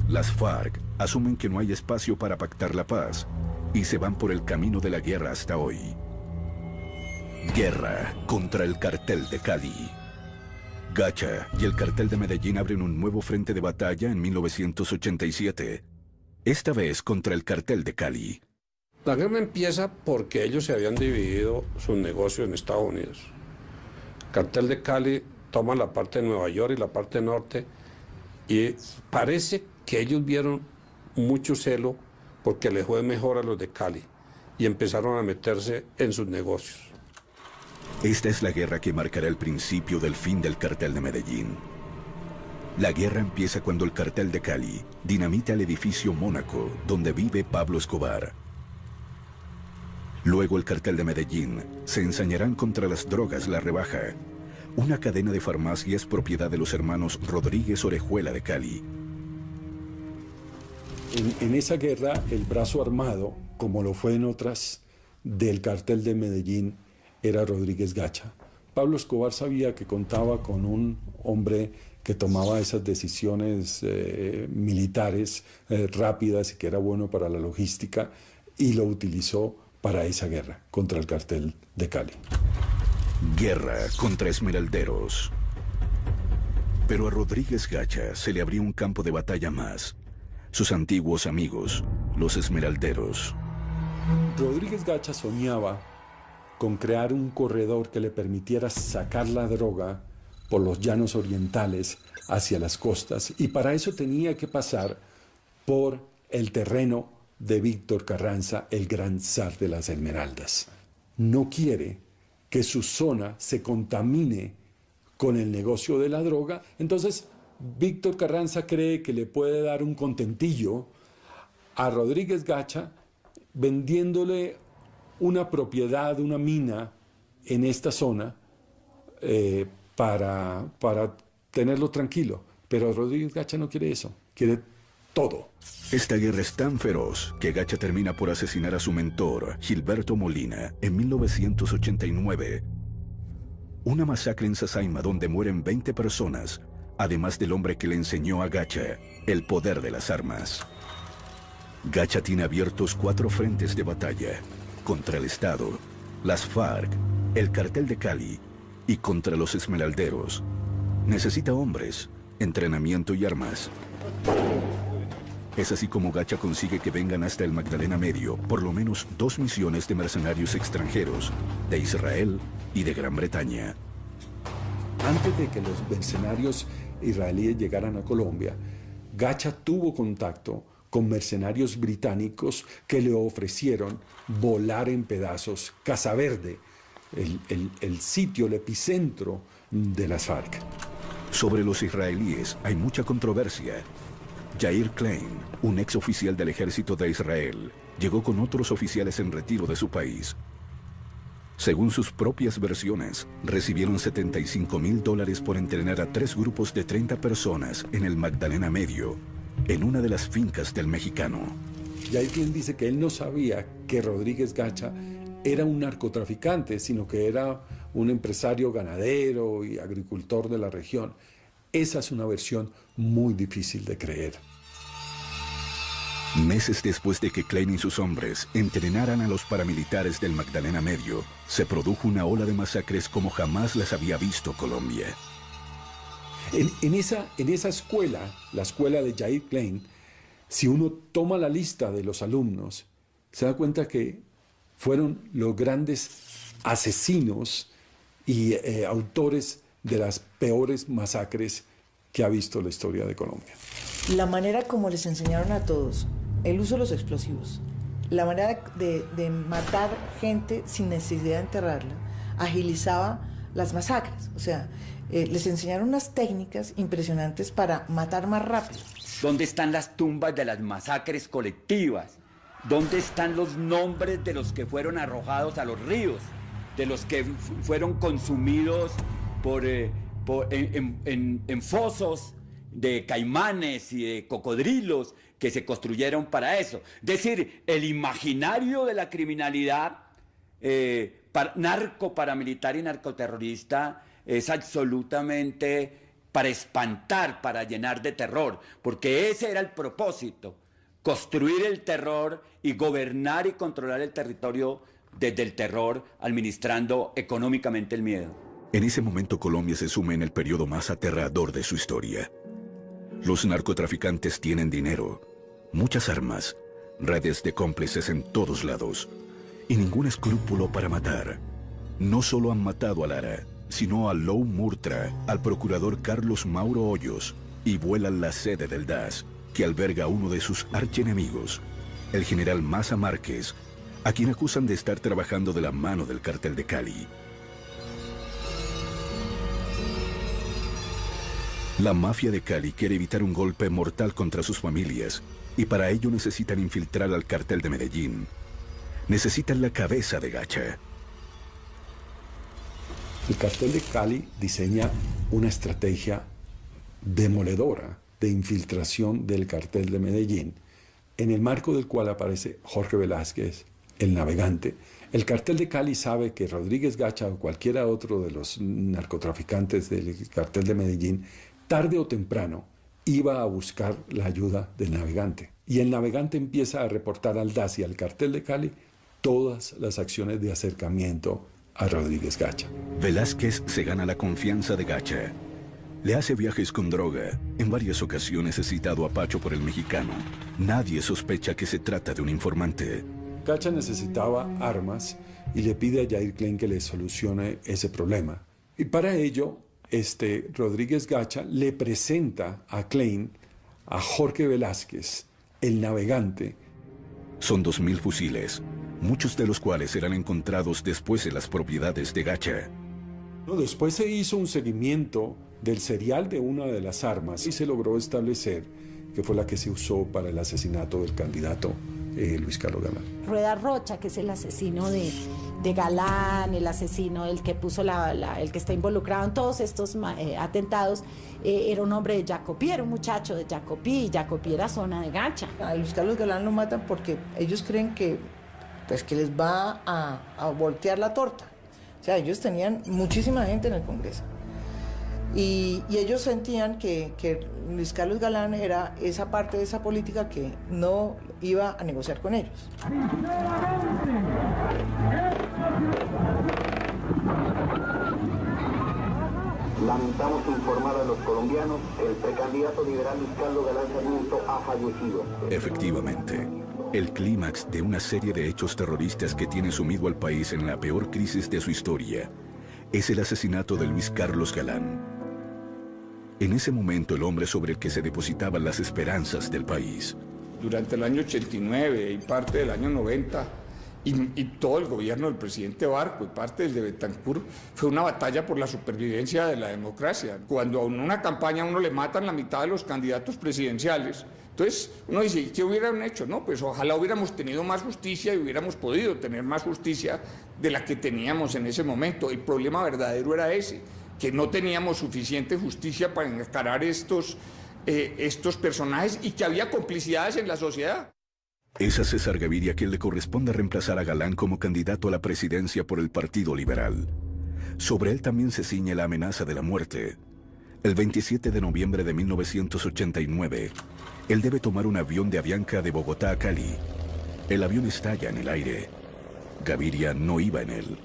Las FARC asumen que no hay espacio para pactar la paz y se van por el camino de la guerra hasta hoy. Guerra contra el cartel de Cali. Gacha y el cartel de Medellín abren un nuevo frente de batalla en 1987, esta vez contra el cartel de Cali. La guerra empieza porque ellos se habían dividido sus negocios en Estados Unidos. El cartel de Cali toma la parte de Nueva York y la parte norte, y parece que ellos vieron mucho celo porque les fue mejor a los de Cali y empezaron a meterse en sus negocios. Esta es la guerra que marcará el principio del fin del cartel de Medellín. La guerra empieza cuando el cartel de Cali dinamita el edificio Mónaco donde vive Pablo Escobar. Luego el cartel de Medellín se ensañarán contra las drogas La Rebaja, una cadena de farmacias propiedad de los hermanos Rodríguez Orejuela de Cali. En esa guerra, el brazo armado, como lo fue en otras, del cartel de Medellín, era Rodríguez Gacha. Pablo Escobar sabía que contaba con un hombre que tomaba esas decisiones militares rápidas y que era bueno para la logística, y lo utilizó para esa guerra contra el cartel de Cali. Guerra contra esmeralderos. Pero a Rodríguez Gacha se le abrió un campo de batalla más. Sus antiguos amigos, los esmeralderos. Rodríguez Gacha soñaba con crear un corredor que le permitiera sacar la droga por los llanos orientales hacia las costas, y para eso tenía que pasar por el terreno de Víctor Carranza, el gran zar de las Esmeraldas. No quiere que su zona se contamine con el negocio de la droga, entonces Víctor Carranza cree que le puede dar un contentillo a Rodríguez Gacha vendiéndole una propiedad, una mina en esta zona para tenerlo tranquilo. Pero Rodríguez Gacha no quiere eso, quiere todo. Esta guerra es tan feroz que Gacha termina por asesinar a su mentor, Gilberto Molina, en 1989. Una masacre en Sasaima donde mueren 20 personas, además del hombre que le enseñó a Gacha el poder de las armas. Gacha tiene abiertos 4 frentes de batalla: contra el Estado, las FARC, el cartel de Cali y contra los esmeralderos. Necesita hombres, entrenamiento y armas. Es así como Gacha consigue que vengan hasta el Magdalena Medio por lo menos 2 misiones de mercenarios extranjeros, de Israel y de Gran Bretaña. Antes de que los mercenarios israelíes llegaran a Colombia, Gacha tuvo contacto con mercenarios británicos que le ofrecieron volar en pedazos Casa Verde, el sitio, el epicentro de las FARC. Sobre los israelíes hay mucha controversia. Yair Klein, un ex oficial del ejército de Israel, llegó con otros oficiales en retiro de su país. Según sus propias versiones, recibieron $75,000 por entrenar a 3 grupos de 30 personas en el Magdalena Medio, en una de las fincas del mexicano. Yair Klein dice que él no sabía que Rodríguez Gacha era un narcotraficante, sino que era un empresario ganadero y agricultor de la región. Esa es una versión muy difícil de creer. Meses después de que Klein y sus hombres entrenaran a los paramilitares del Magdalena Medio, se produjo una ola de masacres como jamás las había visto Colombia. En esa escuela, la escuela de Jair Klein, si uno toma la lista de los alumnos, se da cuenta que fueron los grandes asesinos y autores de las peores masacres que ha visto la historia de Colombia. La manera como les enseñaron a todos el uso de los explosivos, la manera de matar gente sin necesidad de enterrarla, agilizaba las masacres. O sea, les enseñaron unas técnicas impresionantes para matar más rápido. ¿Dónde están las tumbas de las masacres colectivas? ¿Dónde están los nombres de los que fueron arrojados a los ríos? De los que fueron consumidos en fosos de caimanes y de cocodrilos que se construyeron para eso. Es decir, el imaginario de la criminalidad narco-paramilitar y narcoterrorista es absolutamente para espantar, para llenar de terror, porque ese era el propósito, construir el terror y gobernar y controlar el territorio desde el terror, administrando económicamente el miedo. En ese momento Colombia se suma en el periodo más aterrador de su historia. Los narcotraficantes tienen dinero, muchas armas, redes de cómplices en todos lados y ningún escrúpulo para matar. No solo han matado a Lara, sino a Lou Murtra, al procurador Carlos Mauro Hoyos, y vuelan la sede del DAS, que alberga a uno de sus archienemigos, el general Maza Márquez, a quien acusan de estar trabajando de la mano del Cartel de Cali. La mafia de Cali quiere evitar un golpe mortal contra sus familias y para ello necesitan infiltrar al Cartel de Medellín. Necesitan la cabeza de Gacha. El Cartel de Cali diseña una estrategia demoledora de infiltración del Cartel de Medellín, en el marco del cual aparece Jorge Velázquez, el navegante. El Cartel de Cali sabe que Rodríguez Gacha o cualquiera otro de los narcotraficantes del Cartel de Medellín, tarde o temprano, iba a buscar la ayuda del navegante. Y el navegante empieza a reportar al DAS y al Cartel de Cali todas las acciones de acercamiento a Rodríguez Gacha. Velázquez se gana la confianza de Gacha. Le hace viajes con droga. En varias ocasiones es citado a Pacho por el mexicano. Nadie sospecha que se trata de un informante. Gacha necesitaba armas y le pide a Jair Klein que le solucione ese problema. Y para ello, Rodríguez Gacha le presenta a Klein a Jorge Velázquez, el navegante. Son 2.000 fusiles, muchos de los cuales serán encontrados después en las propiedades de Gacha. Después se hizo un seguimiento del serial de una de las armas y se logró establecer que fue la que se usó para el asesinato del candidato Luis Carlos Galán. Rueda Rocha, que es el asesino de Galán, el asesino, el que puso el que está involucrado en todos estos atentados, era un hombre de Jacopí, era un muchacho de Jacopí, y Jacopí era zona de Gacha. A Luis Carlos Galán lo matan porque ellos creen que les va a voltear la torta. O sea, ellos tenían muchísima gente en el Congreso. Y ellos sentían que Luis Carlos Galán era esa parte de esa política que no iba a negociar con ellos. Lamentamos informar a los colombianos que el precandidato liberal Luis Carlos Galán Sarmiento ha fallecido. Efectivamente, el clímax de una serie de hechos terroristas que tiene sumido al país en la peor crisis de su historia es el asesinato de Luis Carlos Galán. En ese momento, el hombre sobre el que se depositaban las esperanzas del país. Durante el año 89 y parte del año 90, y todo el gobierno del presidente Barco y parte del de Betancur, fue una batalla por la supervivencia de la democracia. Cuando a una campaña a uno le matan la mitad de los candidatos presidenciales, entonces uno dice, ¿qué hubieran hecho? No, pues ojalá hubiéramos tenido más justicia y hubiéramos podido tener más justicia de la que teníamos en ese momento. El problema verdadero era ese, que no teníamos suficiente justicia para encarar estos personajes y que había complicidades en la sociedad. Es a César Gaviria quien le corresponde reemplazar a Galán como candidato a la presidencia por el Partido Liberal. Sobre él también se ciñe la amenaza de la muerte. El 27 de noviembre de 1989, Él debe tomar un avión de Avianca de Bogotá a Cali. El avión estalla en el aire. Gaviria no iba en él.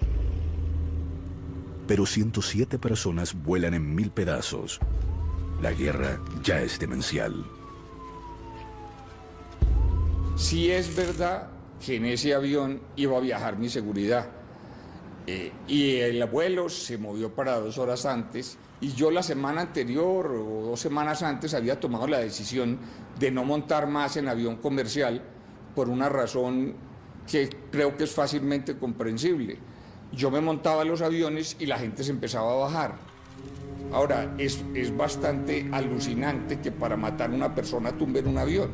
Pero 107 personas vuelan en 1000 pedazos. La guerra ya es demencial. Sí es verdad que en ese avión iba a viajar mi seguridad. Y el vuelo se movió para 2 horas antes. Y yo la semana anterior o 2 semanas antes había tomado la decisión de no montar más en avión comercial por una razón que creo que es fácilmente comprensible. Yo me montaba en los aviones y la gente se empezaba a bajar. Ahora, es bastante alucinante que para matar a una persona tumben un avión.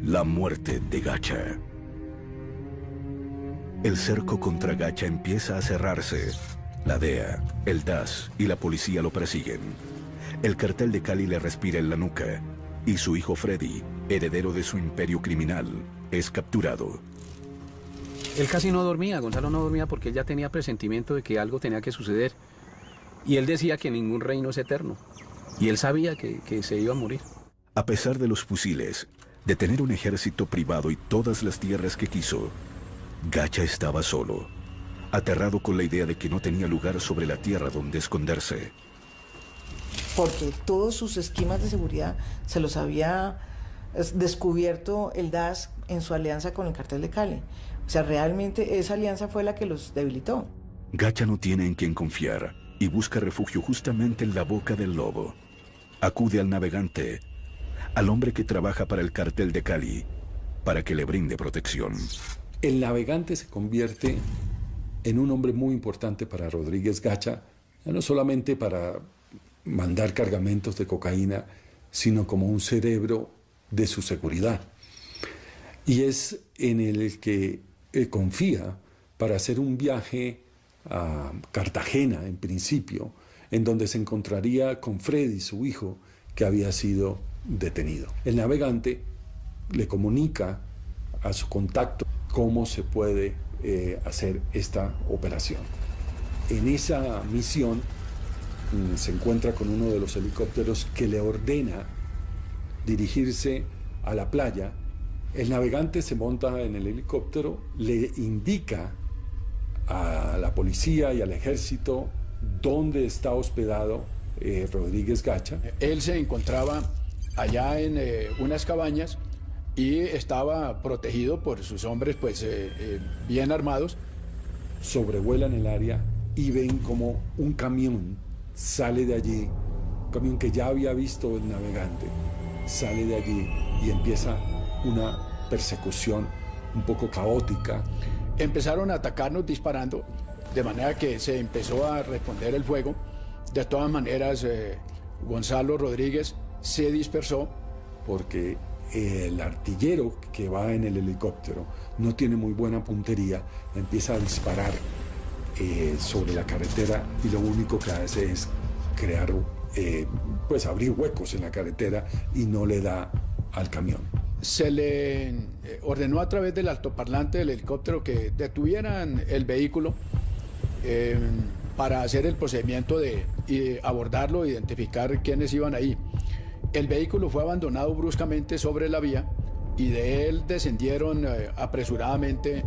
La muerte de Gacha. El cerco contra Gacha empieza a cerrarse. La DEA, el DAS y la policía lo persiguen. El cartel de Cali le respira en la nuca y su hijo Freddy, heredero de su imperio criminal, es capturado. Él casi no dormía, Gonzalo no dormía porque él ya tenía presentimiento de que algo tenía que suceder. Y él decía que ningún reino es eterno. Y él sabía que se iba a morir. A pesar de los fusiles, de tener un ejército privado y todas las tierras que quiso, Gacha estaba solo, aterrado con la idea de que no tenía lugar sobre la tierra donde esconderse. Porque todos sus esquemas de seguridad se los había descubierto el DAS en su alianza con el cartel de Cali. O sea, realmente esa alianza fue la que los debilitó. Gacha no tiene en quién confiar y busca refugio justamente en la boca del lobo. Acude al navegante, al hombre que trabaja para el cartel de Cali, para que le brinde protección. El navegante se convierte en un hombre muy importante para Rodríguez Gacha, no solamente para mandar cargamentos de cocaína, sino como un cerebro de su seguridad. Y es en el que confía para hacer un viaje a Cartagena, en principio, en donde se encontraría con Freddy, su hijo, que había sido detenido. El navegante le comunica a su contacto cómo se puede hacer esta operación. En esa misión se encuentra con uno de los helicópteros que le ordena dirigirse a la playa. El navegante se monta en el helicóptero, le indica a la policía y al ejército dónde está hospedado Rodríguez Gacha. Él se encontraba allá en unas cabañas y estaba protegido por sus hombres pues bien armados. Sobrevuelan el área y ven como un camión sale de allí, un camión que ya había visto el navegante, sale de allí y empieza una persecución un poco caótica. Empezaron a atacarnos disparando, de manera que se empezó a responder el fuego. De todas maneras, Gonzalo Rodríguez se dispersó. Porque el artillero que va en el helicóptero no tiene muy buena puntería, empieza a disparar sobre la carretera y lo único que hace es crear, pues abrir huecos en la carretera y no le da al camión. Se le ordenó a través del altoparlante del helicóptero que detuvieran el vehículo para hacer el procedimiento de abordarlo, identificar quiénes iban ahí. El vehículo fue abandonado bruscamente sobre la vía y de él descendieron apresuradamente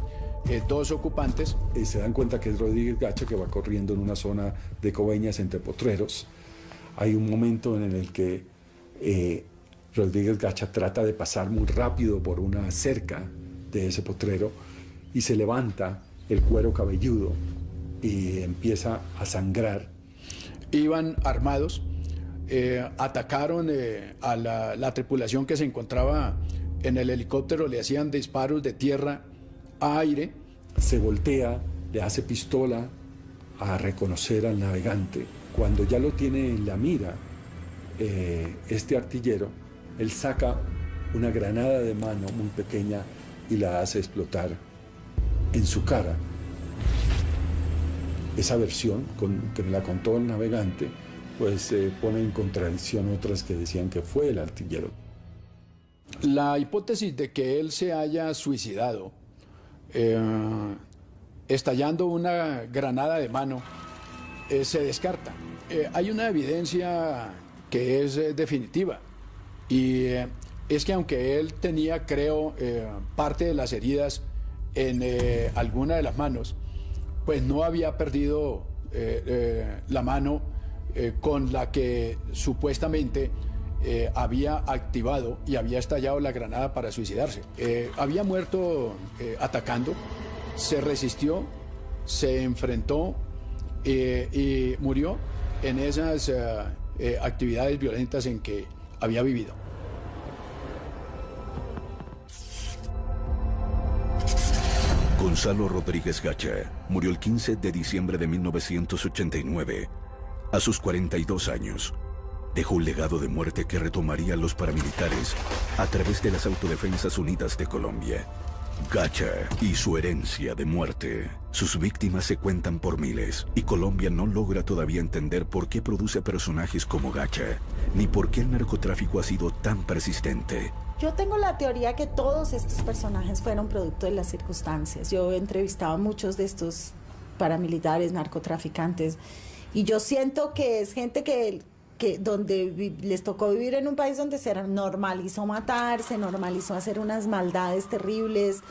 2 ocupantes. Se dan cuenta que es Rodríguez Gacha, que va corriendo en una zona de Coveñas entre potreros. Hay un momento en el que Rodríguez Gacha trata de pasar muy rápido por una cerca de ese potrero y se levanta el cuero cabelludo y empieza a sangrar. Iban armados, atacaron a la tripulación que se encontraba en el helicóptero, le hacían disparos de tierra a aire. Se voltea, le hace pistola a reconocer al navegante. Cuando ya lo tiene en la mira, este artillero, él saca una granada de mano muy pequeña y la hace explotar en su cara. Esa versión que me la contó el navegante, pues pone en contradicción otras que decían que fue el artillero. La hipótesis de que él se haya suicidado estallando una granada de mano se descarta. Hay una evidencia que es definitiva. Y es que aunque él tenía, creo, parte de las heridas en alguna de las manos, pues no había perdido la mano con la que supuestamente había activado y había estallado la granada para suicidarse. Había muerto atacando, se resistió, se enfrentó y murió en esas actividades violentas en que había vivido. Gonzalo Rodríguez Gacha murió el 15 de diciembre de 1989, a sus 42 años. Dejó un legado de muerte que retomaría los paramilitares a través de las Autodefensas Unidas de Colombia. Gacha y su herencia de muerte. Sus víctimas se cuentan por miles y Colombia no logra todavía entender por qué produce personajes como Gacha, ni por qué el narcotráfico ha sido tan persistente. Yo tengo la teoría que todos estos personajes fueron producto de las circunstancias. Yo he entrevistado a muchos de estos paramilitares, narcotraficantes, y yo siento que es gente que donde les tocó vivir en un país donde se normalizó matar, se normalizó hacer unas maldades terribles,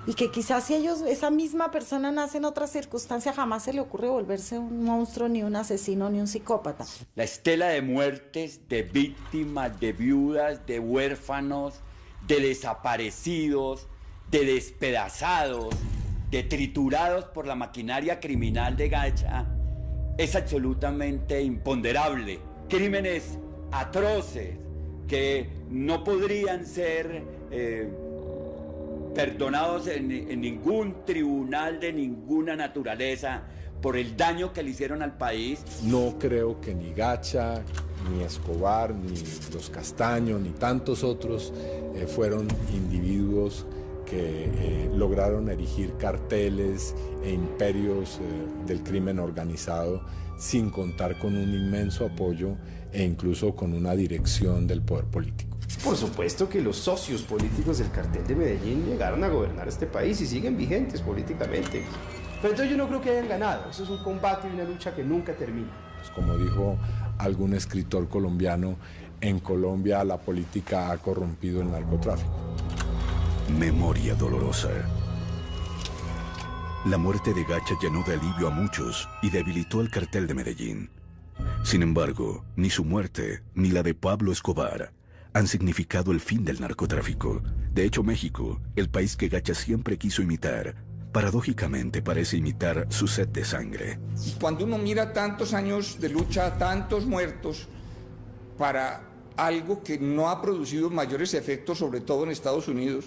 y que quizás si esa misma persona nace en otra circunstancia, jamás se le ocurre volverse un monstruo, ni un asesino, ni un psicópata. La estela de muertes, de víctimas, de viudas, de huérfanos, de desaparecidos, de despedazados, de triturados por la maquinaria criminal de Gacha, es absolutamente imponderable. Crímenes atroces que no podrían ser perdonados en ningún tribunal de ninguna naturaleza por el daño que le hicieron al país. No creo que ni Gacha, ni Escobar, ni los Castaño, ni tantos otros fueron individuos que lograron erigir carteles e imperios del crimen organizado sin contar con un inmenso apoyo e incluso con una dirección del poder político. Por supuesto que los socios políticos del cartel de Medellín llegaron a gobernar este país y siguen vigentes políticamente. Pero entonces yo no creo que hayan ganado. Eso es un combate y una lucha que nunca termina. Pues como dijo algún escritor colombiano, en Colombia la política ha corrompido el narcotráfico. Memoria dolorosa. La muerte de Gacha llenó de alivio a muchos y debilitó el cartel de Medellín. Sin embargo, ni su muerte ni la de Pablo Escobar han significado el fin del narcotráfico. De hecho, México, el país que Gacha siempre quiso imitar, paradójicamente parece imitar su sed de sangre. Cuando uno mira tantos años de lucha, tantos muertos, para algo que no ha producido mayores efectos, sobre todo en Estados Unidos,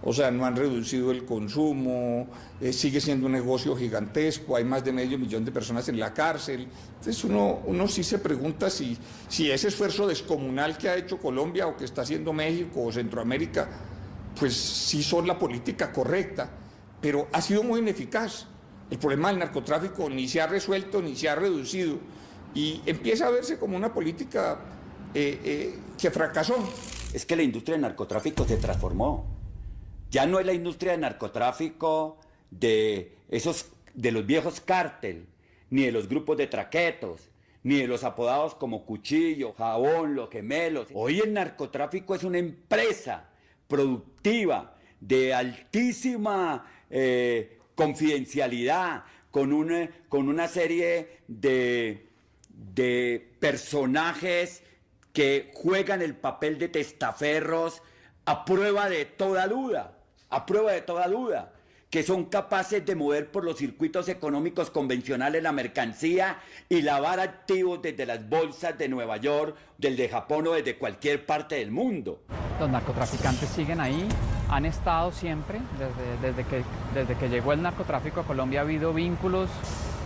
o sea, no han reducido el consumo, sigue siendo un negocio gigantesco, hay más de 500 000 de personas en la cárcel. Entonces uno sí se pregunta si ese esfuerzo descomunal que ha hecho Colombia o que está haciendo México o Centroamérica, pues sí son la política correcta, pero ha sido muy ineficaz. El problema del narcotráfico ni se ha resuelto ni se ha reducido y empieza a verse como una política que fracasó. Es que la industria del narcotráfico se transformó. Ya no es la industria del narcotráfico de los viejos cártel, ni de los grupos de traquetos, ni de los apodados como Cuchillo, Jabón, Los Gemelos. Hoy el narcotráfico es una empresa productiva de altísima confidencialidad, con una serie de personajes que juegan el papel de testaferros a prueba de toda duda, que son capaces de mover por los circuitos económicos convencionales la mercancía y lavar activos desde las bolsas de Nueva York, de Japón o desde cualquier parte del mundo. Los narcotraficantes siguen ahí, han estado siempre, desde que llegó el narcotráfico a Colombia ha habido vínculos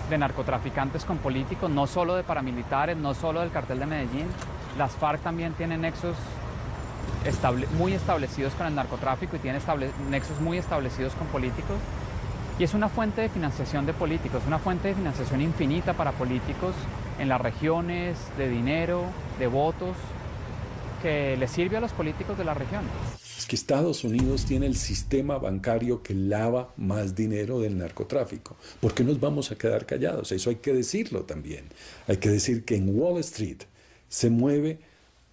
de narcotraficantes con políticos, no solo de paramilitares, no solo del cartel de Medellín. Las FARC también tienen nexos muy establecidos con el narcotráfico y tienen nexos muy establecidos con políticos. Y es una fuente de financiación de políticos, una fuente de financiación infinita para políticos en las regiones, de dinero, de votos, que les sirve a los políticos de la región. Es que Estados Unidos tiene el sistema bancario que lava más dinero del narcotráfico. ¿Por qué nos vamos a quedar callados? Eso hay que decirlo también. Hay que decir que en Wall Street se mueve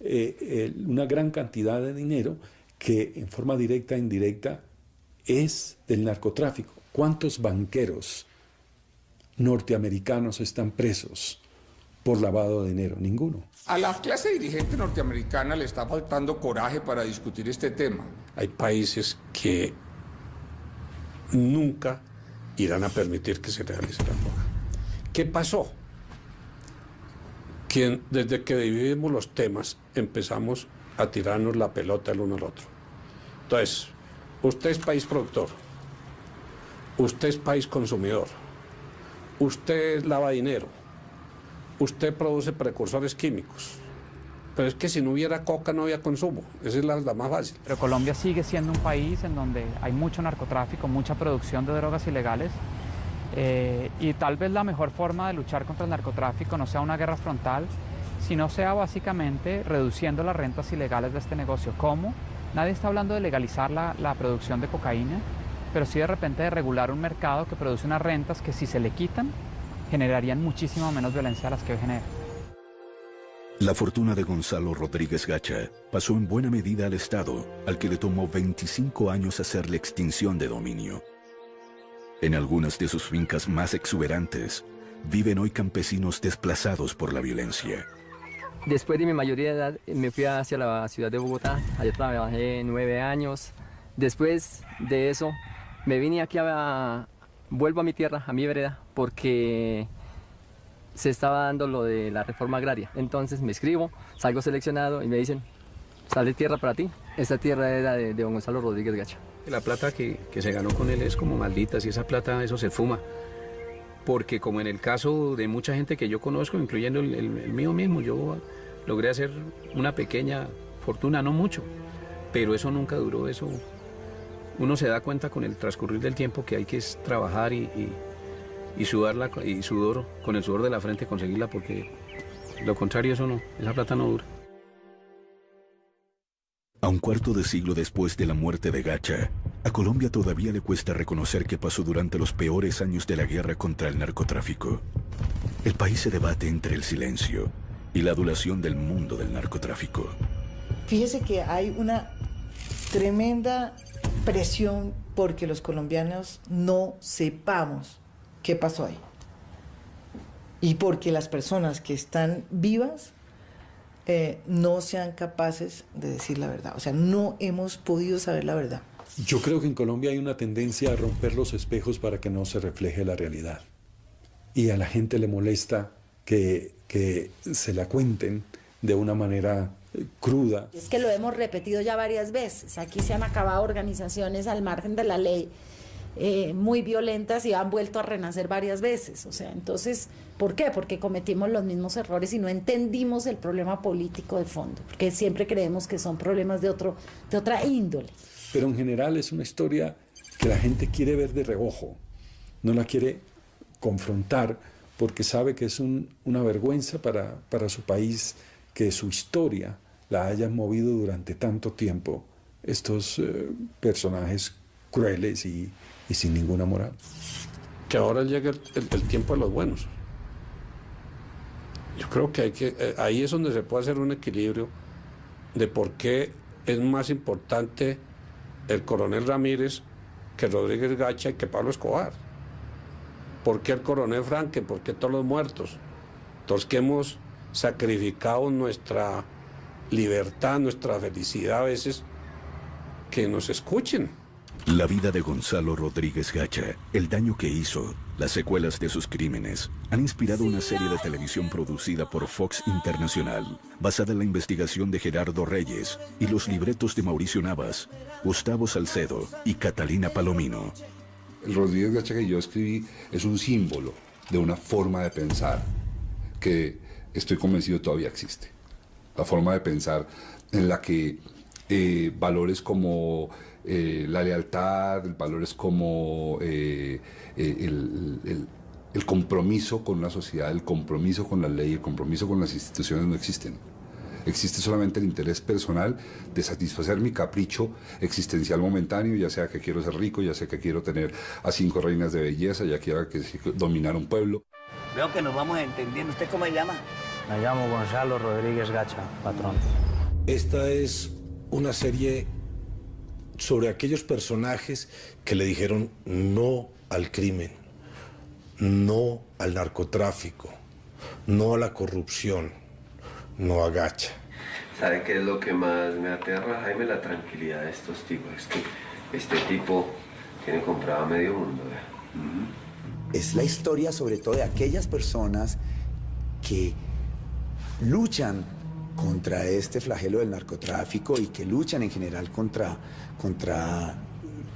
una gran cantidad de dinero que en forma directa e indirecta es del narcotráfico. ¿Cuántos banqueros norteamericanos están presos por lavado de dinero? Ninguno. A la clase dirigente norteamericana le está faltando coraje para discutir este tema. Hay países que nunca irán a permitir que se realice la droga. ¿Qué pasó? Que desde que dividimos los temas empezamos a tirarnos la pelota el uno al otro. Entonces, usted es país productor, usted es país consumidor, usted lava dinero, usted produce precursores químicos. Pero es que si no hubiera coca no había consumo, esa es la más fácil. Pero Colombia sigue siendo un país en donde hay mucho narcotráfico, mucha producción de drogas ilegales, y tal vez la mejor forma de luchar contra el narcotráfico no sea una guerra frontal, sino sea básicamente reduciendo las rentas ilegales de este negocio. ¿Cómo? Nadie está hablando de legalizar la producción de cocaína, pero sí de repente de regular un mercado que produce unas rentas que si se le quitan generarían muchísimo menos violencia a las que hoy genera. La fortuna de Gonzalo Rodríguez Gacha pasó en buena medida al Estado, al que le tomó 25 años hacer la extinción de dominio. En algunas de sus fincas más exuberantes, viven hoy campesinos desplazados por la violencia. Después de mi mayoría de edad, me fui hacia la ciudad de Bogotá. Allá trabajé 9 años. Después de eso, me vine aquí vuelvo a mi tierra, a mi vereda, porque se estaba dando lo de la reforma agraria. Entonces me inscribo, salgo seleccionado y me dicen, sale tierra para ti. Esta tierra era de don Gonzalo Rodríguez Gacha. La plata que se ganó con él es como maldita, si esa plata, eso se fuma. Porque como en el caso de mucha gente que yo conozco, incluyendo el mío mismo, yo logré hacer una pequeña fortuna, no mucho, pero eso nunca duró, eso. Uno se da cuenta con el transcurrir del tiempo que hay que trabajar y sudarla, y con el sudor de la frente conseguirla, porque lo contrario eso no, esa plata no dura. A un cuarto de siglo después de la muerte de Gacha, a Colombia todavía le cuesta reconocer que pasó durante los peores años de la guerra contra el narcotráfico. El país se debate entre el silencio y la adulación del mundo del narcotráfico. Fíjese que hay una tremenda presión porque los colombianos no sepamos qué pasó ahí. Y porque las personas que están vivas no sean capaces de decir la verdad. O sea, no hemos podido saber la verdad. Yo creo que en Colombia hay una tendencia a romper los espejos para que no se refleje la realidad. Y a la gente le molesta que se la cuenten de una manera cruda. Es que lo hemos repetido ya varias veces. Aquí se han acabado organizaciones al margen de la ley muy violentas y han vuelto a renacer varias veces. O sea, entonces, ¿por qué? Porque cometimos los mismos errores y no entendimos el problema político de fondo, porque siempre creemos que son problemas de otra índole. Pero en general es una historia que la gente quiere ver de reojo, no la quiere confrontar porque sabe que es una vergüenza para su país que su historia la hayan movido durante tanto tiempo estos personajes crueles y sin ninguna moral. Que ahora llega el tiempo de los buenos. Yo creo que ahí es donde se puede hacer un equilibrio de por qué es más importante el coronel Ramírez que Rodríguez Gacha y que Pablo Escobar. ¿Por qué el coronel Franken? ¿Por qué todos los muertos? Todos que hemos sacrificado nuestra libertad, nuestra felicidad a veces, que nos escuchen. La vida de Gonzalo Rodríguez Gacha, el daño que hizo, las secuelas de sus crímenes, han inspirado una serie de televisión producida por Fox Internacional, basada en la investigación de Gerardo Reyes y los libretos de Mauricio Navas, Gustavo Salcedo y Catalina Palomino. El Rodríguez Gacha que yo escribí es un símbolo de una forma de pensar que estoy convencido todavía existe. La forma de pensar en la que valores como la lealtad, valores como el compromiso con la sociedad, el compromiso con la ley, el compromiso con las instituciones no existen. Existe solamente el interés personal de satisfacer mi capricho existencial momentáneo, ya sea que quiero ser rico, ya sea que quiero tener a 5 reinas de belleza, ya quiera que dominar un pueblo. Veo que nos vamos entendiendo. ¿Usted cómo se llama? Me llamo Gonzalo Rodríguez Gacha, patrón. Esta es una serie sobre aquellos personajes que le dijeron no al crimen, no al narcotráfico, no a la corrupción, no a Gacha. ¿Sabe qué es lo que más me aterra, Jaime? La tranquilidad de estos tipos. Es que este tipo tiene comprado medio mundo. Es la historia sobre todo de aquellas personas que luchan contra este flagelo del narcotráfico y que luchan en general contra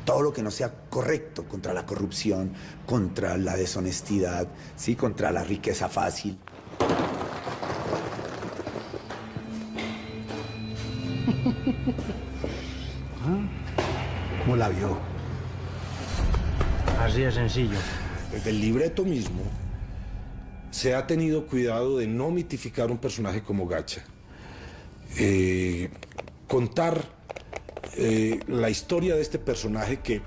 todo lo que no sea correcto, contra la corrupción, contra la deshonestidad, ¿sí? Contra la riqueza fácil. ¿Cómo la vio? Así de sencillo. Desde el libreto mismo se ha tenido cuidado de no mitificar un personaje como Gacha. Contar la historia de este personaje que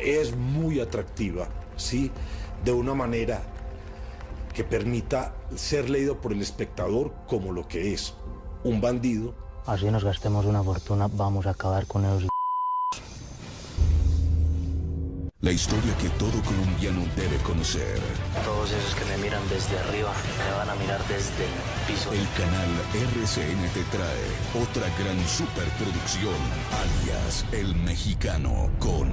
es muy atractiva, ¿sí? De una manera que permita ser leído por el espectador como lo que es, un bandido. Así nos gastemos una fortuna, vamos a acabar con ellos. La historia que todo colombiano debe conocer. Todos esos que me miran desde arriba me van a mirar desde el piso. El canal RCN te trae otra gran superproducción, alias El Mexicano, con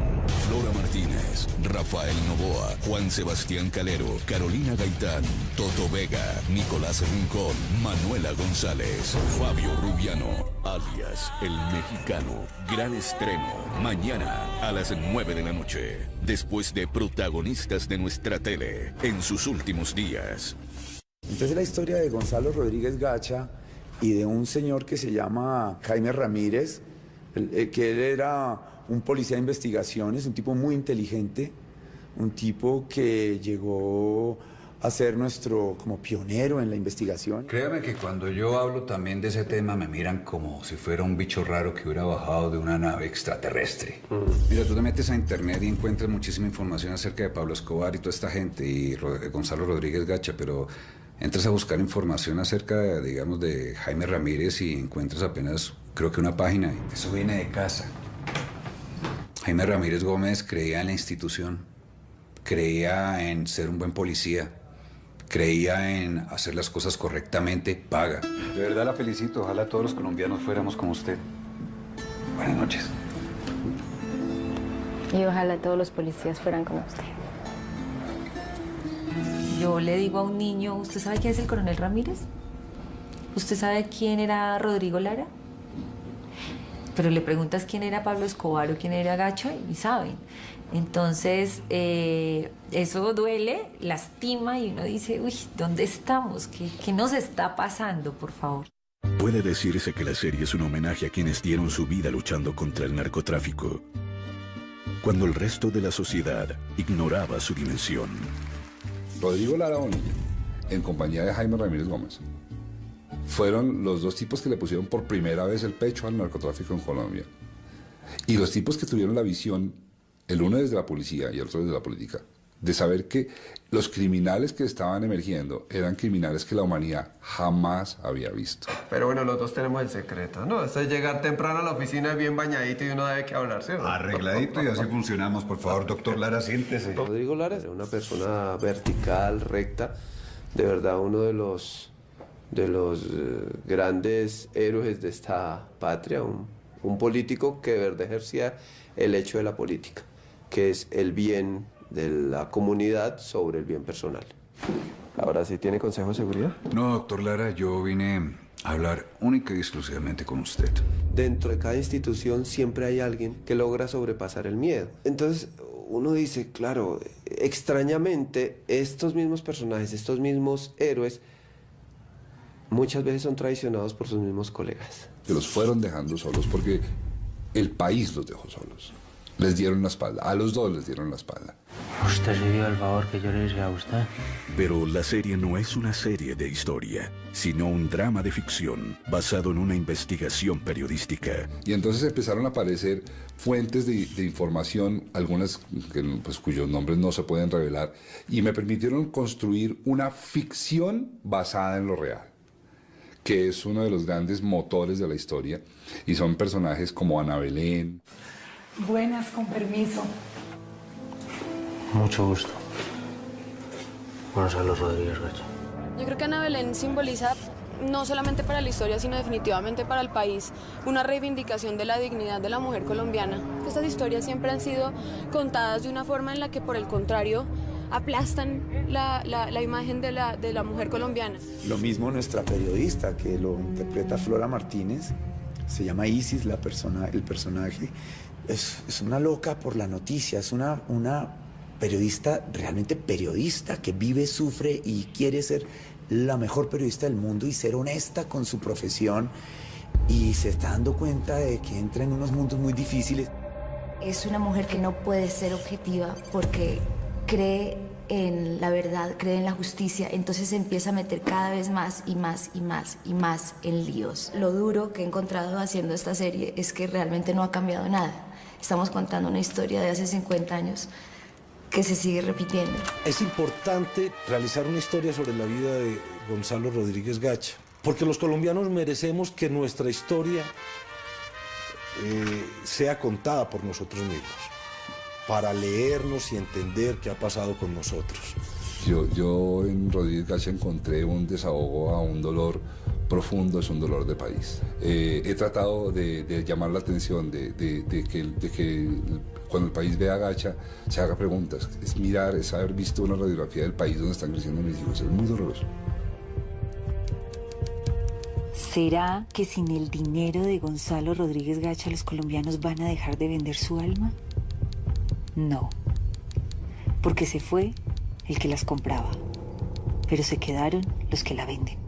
Flora Martínez, Rafael Novoa, Juan Sebastián Calero, Carolina Gaitán, Toto Vega, Nicolás Rincón, Manuela González, Fabio Rubiano, alias El Mexicano. Gran estreno, mañana a las 9 de la noche. Después de protagonistas de nuestra tele en sus últimos días. Entonces la historia de Gonzalo Rodríguez Gacha y de un señor que se llama Jaime Ramírez, que él era un policía de investigaciones, un tipo muy inteligente, un tipo que llegó a ser nuestro como pionero en la investigación. Créame que cuando yo hablo también de ese tema me miran como si fuera un bicho raro que hubiera bajado de una nave extraterrestre. Mira, tú te metes a internet y encuentras muchísima información acerca de Pablo Escobar y toda esta gente y Gonzalo Rodríguez Gacha, pero entras a buscar información acerca, digamos, de Jaime Ramírez y encuentras apenas, creo que una página. Eso viene de casa. Jaime Ramírez Gómez creía en la institución, creía en ser un buen policía, creía en hacer las cosas correctamente, paga. De verdad la felicito. Ojalá todos los colombianos fuéramos como usted. Buenas noches. Y ojalá todos los policías fueran como usted. Yo le digo a un niño, ¿usted sabe quién es el coronel Ramírez? ¿Usted sabe quién era Rodrigo Lara? Pero le preguntas quién era Pablo Escobar o quién era Gacha y saben. Entonces, eso duele, lastima y uno dice, uy, ¿dónde estamos? ¿Qué nos está pasando, por favor? Puede decirse que la serie es un homenaje a quienes dieron su vida luchando contra el narcotráfico, cuando el resto de la sociedad ignoraba su dimensión. Rodrigo Lara Bonilla, en compañía de Jaime Ramírez Gómez, fueron los dos tipos que le pusieron por primera vez el pecho al narcotráfico en Colombia. Y los tipos que tuvieron la visión, el uno desde la policía y el otro desde la política, de saber que los criminales que estaban emergiendo eran criminales que la humanidad jamás había visto. Pero bueno, los dos tenemos el secreto, ¿no? Esto es llegar temprano a la oficina bien bañadito y uno debe que hablar, ¿sí? Arregladito y así funcionamos. Por favor, doctor Lara, siéntese. Rodrigo Lara era una persona vertical, recta, de verdad uno de los grandes héroes de esta patria, un político que de verdad ejercía el hecho de la política, que es el bien de la comunidad sobre el bien personal. Ahora sí, ¿tiene consejo de seguridad? No, doctor Lara, yo vine a hablar única y exclusivamente con usted. Dentro de cada institución siempre hay alguien que logra sobrepasar el miedo. Entonces uno dice, claro, extrañamente estos mismos personajes, estos mismos héroes, muchas veces son traicionados por sus mismos colegas. Que los fueron dejando solos porque el país los dejó solos. Les dieron la espalda, a los dos les dieron la espalda. Usted se dio el favor que yo le hice a usted. Pero la serie no es una serie de historia, sino un drama de ficción basado en una investigación periodística. Y entonces empezaron a aparecer fuentes de información, algunas pues, cuyos nombres no se pueden revelar, y me permitieron construir una ficción basada en lo real, que es uno de los grandes motores de la historia, y son personajes como Ana Belén. Buenas, con permiso. Mucho gusto. Gonzalo Rodríguez Gacha. Yo creo que Ana Belén simboliza, no solamente para la historia, sino definitivamente para el país, una reivindicación de la dignidad de la mujer colombiana. Estas historias siempre han sido contadas de una forma en la que, por el contrario, aplastan la imagen de la mujer colombiana. Lo mismo nuestra periodista, que lo interpreta Flora Martínez, se llama Isis, el personaje. Es una loca por la noticia, es una periodista, realmente periodista, que vive, sufre y quiere ser la mejor periodista del mundo y ser honesta con su profesión, y se está dando cuenta de que entra en unos mundos muy difíciles. Es una mujer que no puede ser objetiva porque cree en la verdad, cree en la justicia, entonces se empieza a meter cada vez más y más y más y más en líos. Lo duro que he encontrado haciendo esta serie es que realmente no ha cambiado nada. Estamos contando una historia de hace 50 años que se sigue repitiendo. Es importante realizar una historia sobre la vida de Gonzalo Rodríguez Gacha, porque los colombianos merecemos que nuestra historia sea contada por nosotros mismos, para leernos y entender qué ha pasado con nosotros. Yo en Rodríguez Gacha encontré un desahogo a un dolor profundo, es un dolor de país. He tratado de llamar la atención, de que cuando el país vea a Gacha se haga preguntas. Es mirar, es haber visto una radiografía del país donde están creciendo mis hijos. Es muy doloroso. ¿Será que sin el dinero de Gonzalo Rodríguez Gacha los colombianos van a dejar de vender su alma? No, porque se fue el que las compraba, pero se quedaron los que la venden.